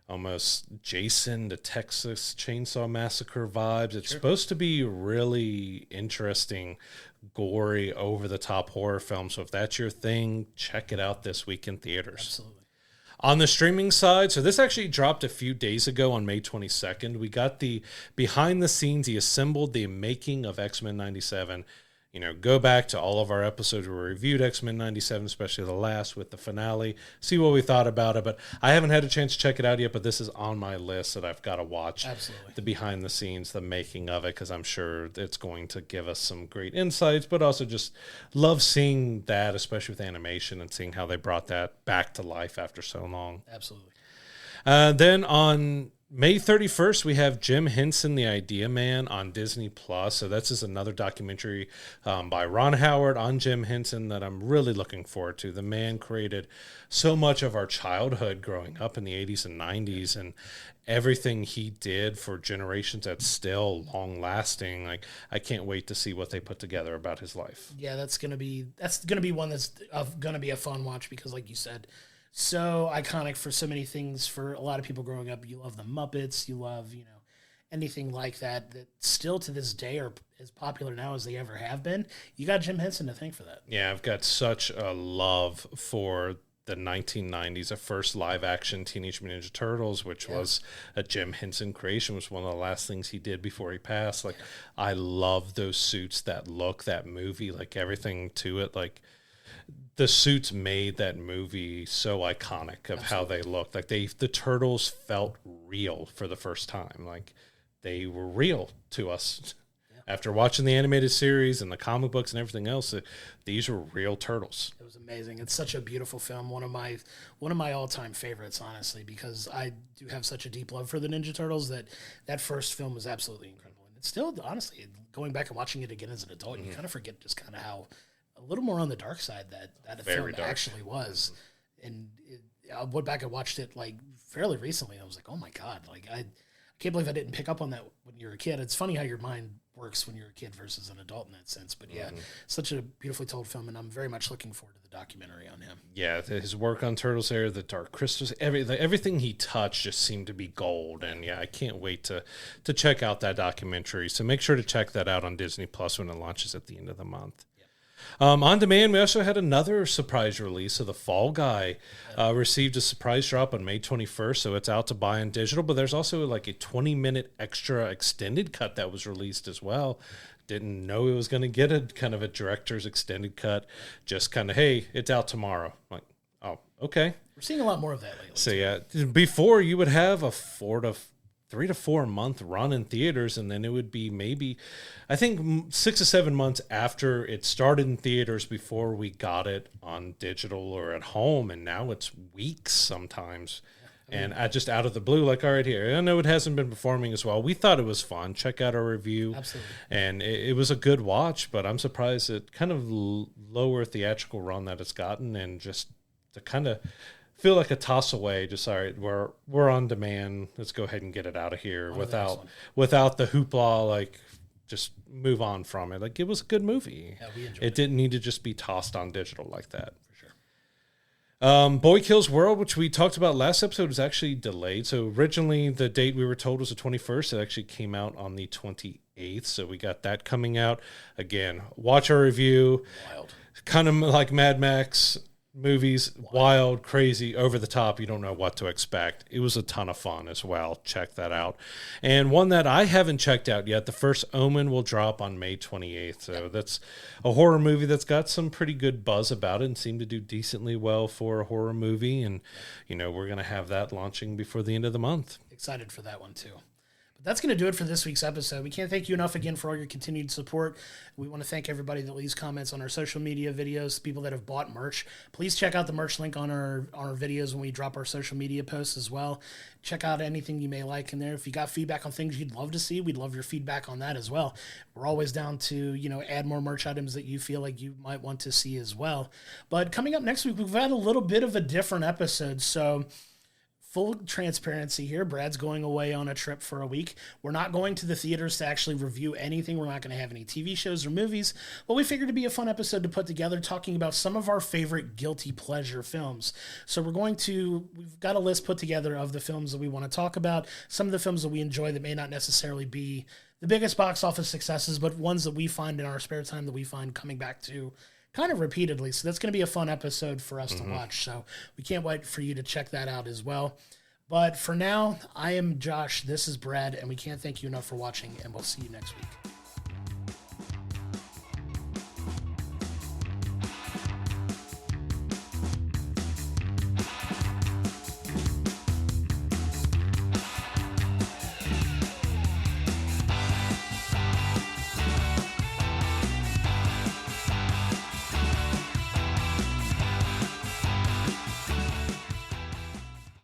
almost Jason the Texas Chainsaw Massacre vibes. It's supposed to be really interesting, gory, over-the-top horror film. So if that's your thing, check it out this week in theaters. Absolutely. On the streaming side, so this actually dropped a few days ago on May 22nd. We got the behind the scenes, he assembled the making of X-Men 97. go back to all of our episodes where we reviewed X-Men 97, especially the last with the finale, see what we thought about it. But I haven't had a chance to check it out yet, but this is on my list that I've got to watch. Absolutely. The behind the scenes, the making of it, because I'm sure it's going to give us some great insights, but also just love seeing that, especially with animation and seeing how they brought that back to life after so long. Absolutely. Then on May 31st, we have Jim Henson, The Idea Man, on Disney+. So that's just another documentary by Ron Howard on Jim Henson that I'm really looking forward to. The man created so much of our childhood growing up in the 80s and 90s, and everything he did for generations that's still long-lasting. Like, I can't wait to see what they put together about his life. Yeah, that's gonna be one that's gonna be a fun watch because, like you said, so iconic for so many things for a lot of people growing up. You love the Muppets, you love, anything like that still to this day are as popular now as they ever have been. You got Jim Henson to thank for that. Yeah, I've got such a love for the 1990s, a first live action Teenage Mutant Ninja Turtles, which was a Jim Henson creation, was one of the last things he did before he passed. Like, I love those suits, that look, that movie, like everything to it. Like, the suits made that movie so iconic of how they looked. Like, the Turtles felt real for the first time. Like, they were real to us. After watching the animated series and the comic books and everything else, these were real turtles. It was amazing. It's such a beautiful film. One of my all-time favorites, honestly, because I do have such a deep love for the Ninja Turtles that first film was absolutely incredible. And it's still, honestly, going back and watching it again as an adult, you kind of forget just kind of how a little more on the dark side that film actually was. And I went back and watched it like fairly recently. And I was like, oh my God, like I can't believe I didn't pick up on that when you were a kid. It's funny how your mind works when you're a kid versus an adult in that sense. But yeah, such a beautifully told film, and I'm very much looking forward to the documentary on him. Yeah, his work on Turtles there, the Dark Crystals, everything he touched just seemed to be gold. And yeah, I can't wait to check out that documentary. So make sure to check that out on Disney Plus when it launches at the end of the month. On demand, we also had another surprise release of The Fall Guy. Received a surprise drop on May 21st, so it's out to buy on digital. But there's also like a 20-minute extra extended cut that was released as well. Didn't know it was going to get a kind of a director's extended cut. Just kind of, hey, it's out tomorrow. Like, oh, okay. We're seeing a lot more of that lately. So yeah, before you would have a 3 to 4 month run in theaters, and then it would be maybe, I think, 6 to 7 months after it started in theaters before we got it on digital or at home, and now it's weeks sometimes. And just out of the blue, like, all right, here, I know it hasn't been performing as well. We thought it was fun. Check out our review. Absolutely. And it was a good watch, but I'm surprised at kind of lower theatrical run that it's gotten, and just to kind of feel like a toss away. Just, all right, we're on demand. Let's go ahead and get it out of here without the hoopla. Like, just move on from it. Like, it was a good movie. Yeah, we enjoyed it. Didn't need to just be tossed on digital like that. For sure. Boy Kills World, which we talked about last episode, was actually delayed. So originally the date we were told was the 21st. It actually came out on the 28th. So we got that coming out. Again, watch our review. Wild. Kind of like Mad Max movies, wild, crazy, over the top. You don't know what to expect. It was a ton of fun as well. Check that out. And one that I haven't checked out yet, The First Omen, will drop on May 28th. So that's a horror movie that's got some pretty good buzz about it and seemed to do decently well for a horror movie. And, we're going to have that launching before the end of the month. Excited for that one too. But that's going to do it for this week's episode. We can't thank you enough again for all your continued support. We want to thank everybody that leaves comments on our social media videos, people that have bought merch. Please check out the merch link on our videos when we drop our social media posts as well. Check out anything you may like in there. If you got feedback on things you'd love to see, we'd love your feedback on that as well. We're always down to, add more merch items that you feel like you might want to see as well. But coming up next week, we've had a little bit of a different episode. So full transparency here, Brad's going away on a trip for a week. We're not going to the theaters to actually review anything. We're not going to have any TV shows or movies, but we figured it'd be a fun episode to put together talking about some of our favorite guilty pleasure films. So we've got a list put together of the films that we want to talk about, some of the films that we enjoy that may not necessarily be the biggest box office successes, but ones that we find in our spare time that we find coming back to kind of repeatedly. So that's going to be a fun episode for us to watch. So we can't wait for you to check that out as well. But for now, I am Josh. This is Brad, and we can't thank you enough for watching, and we'll see you next week.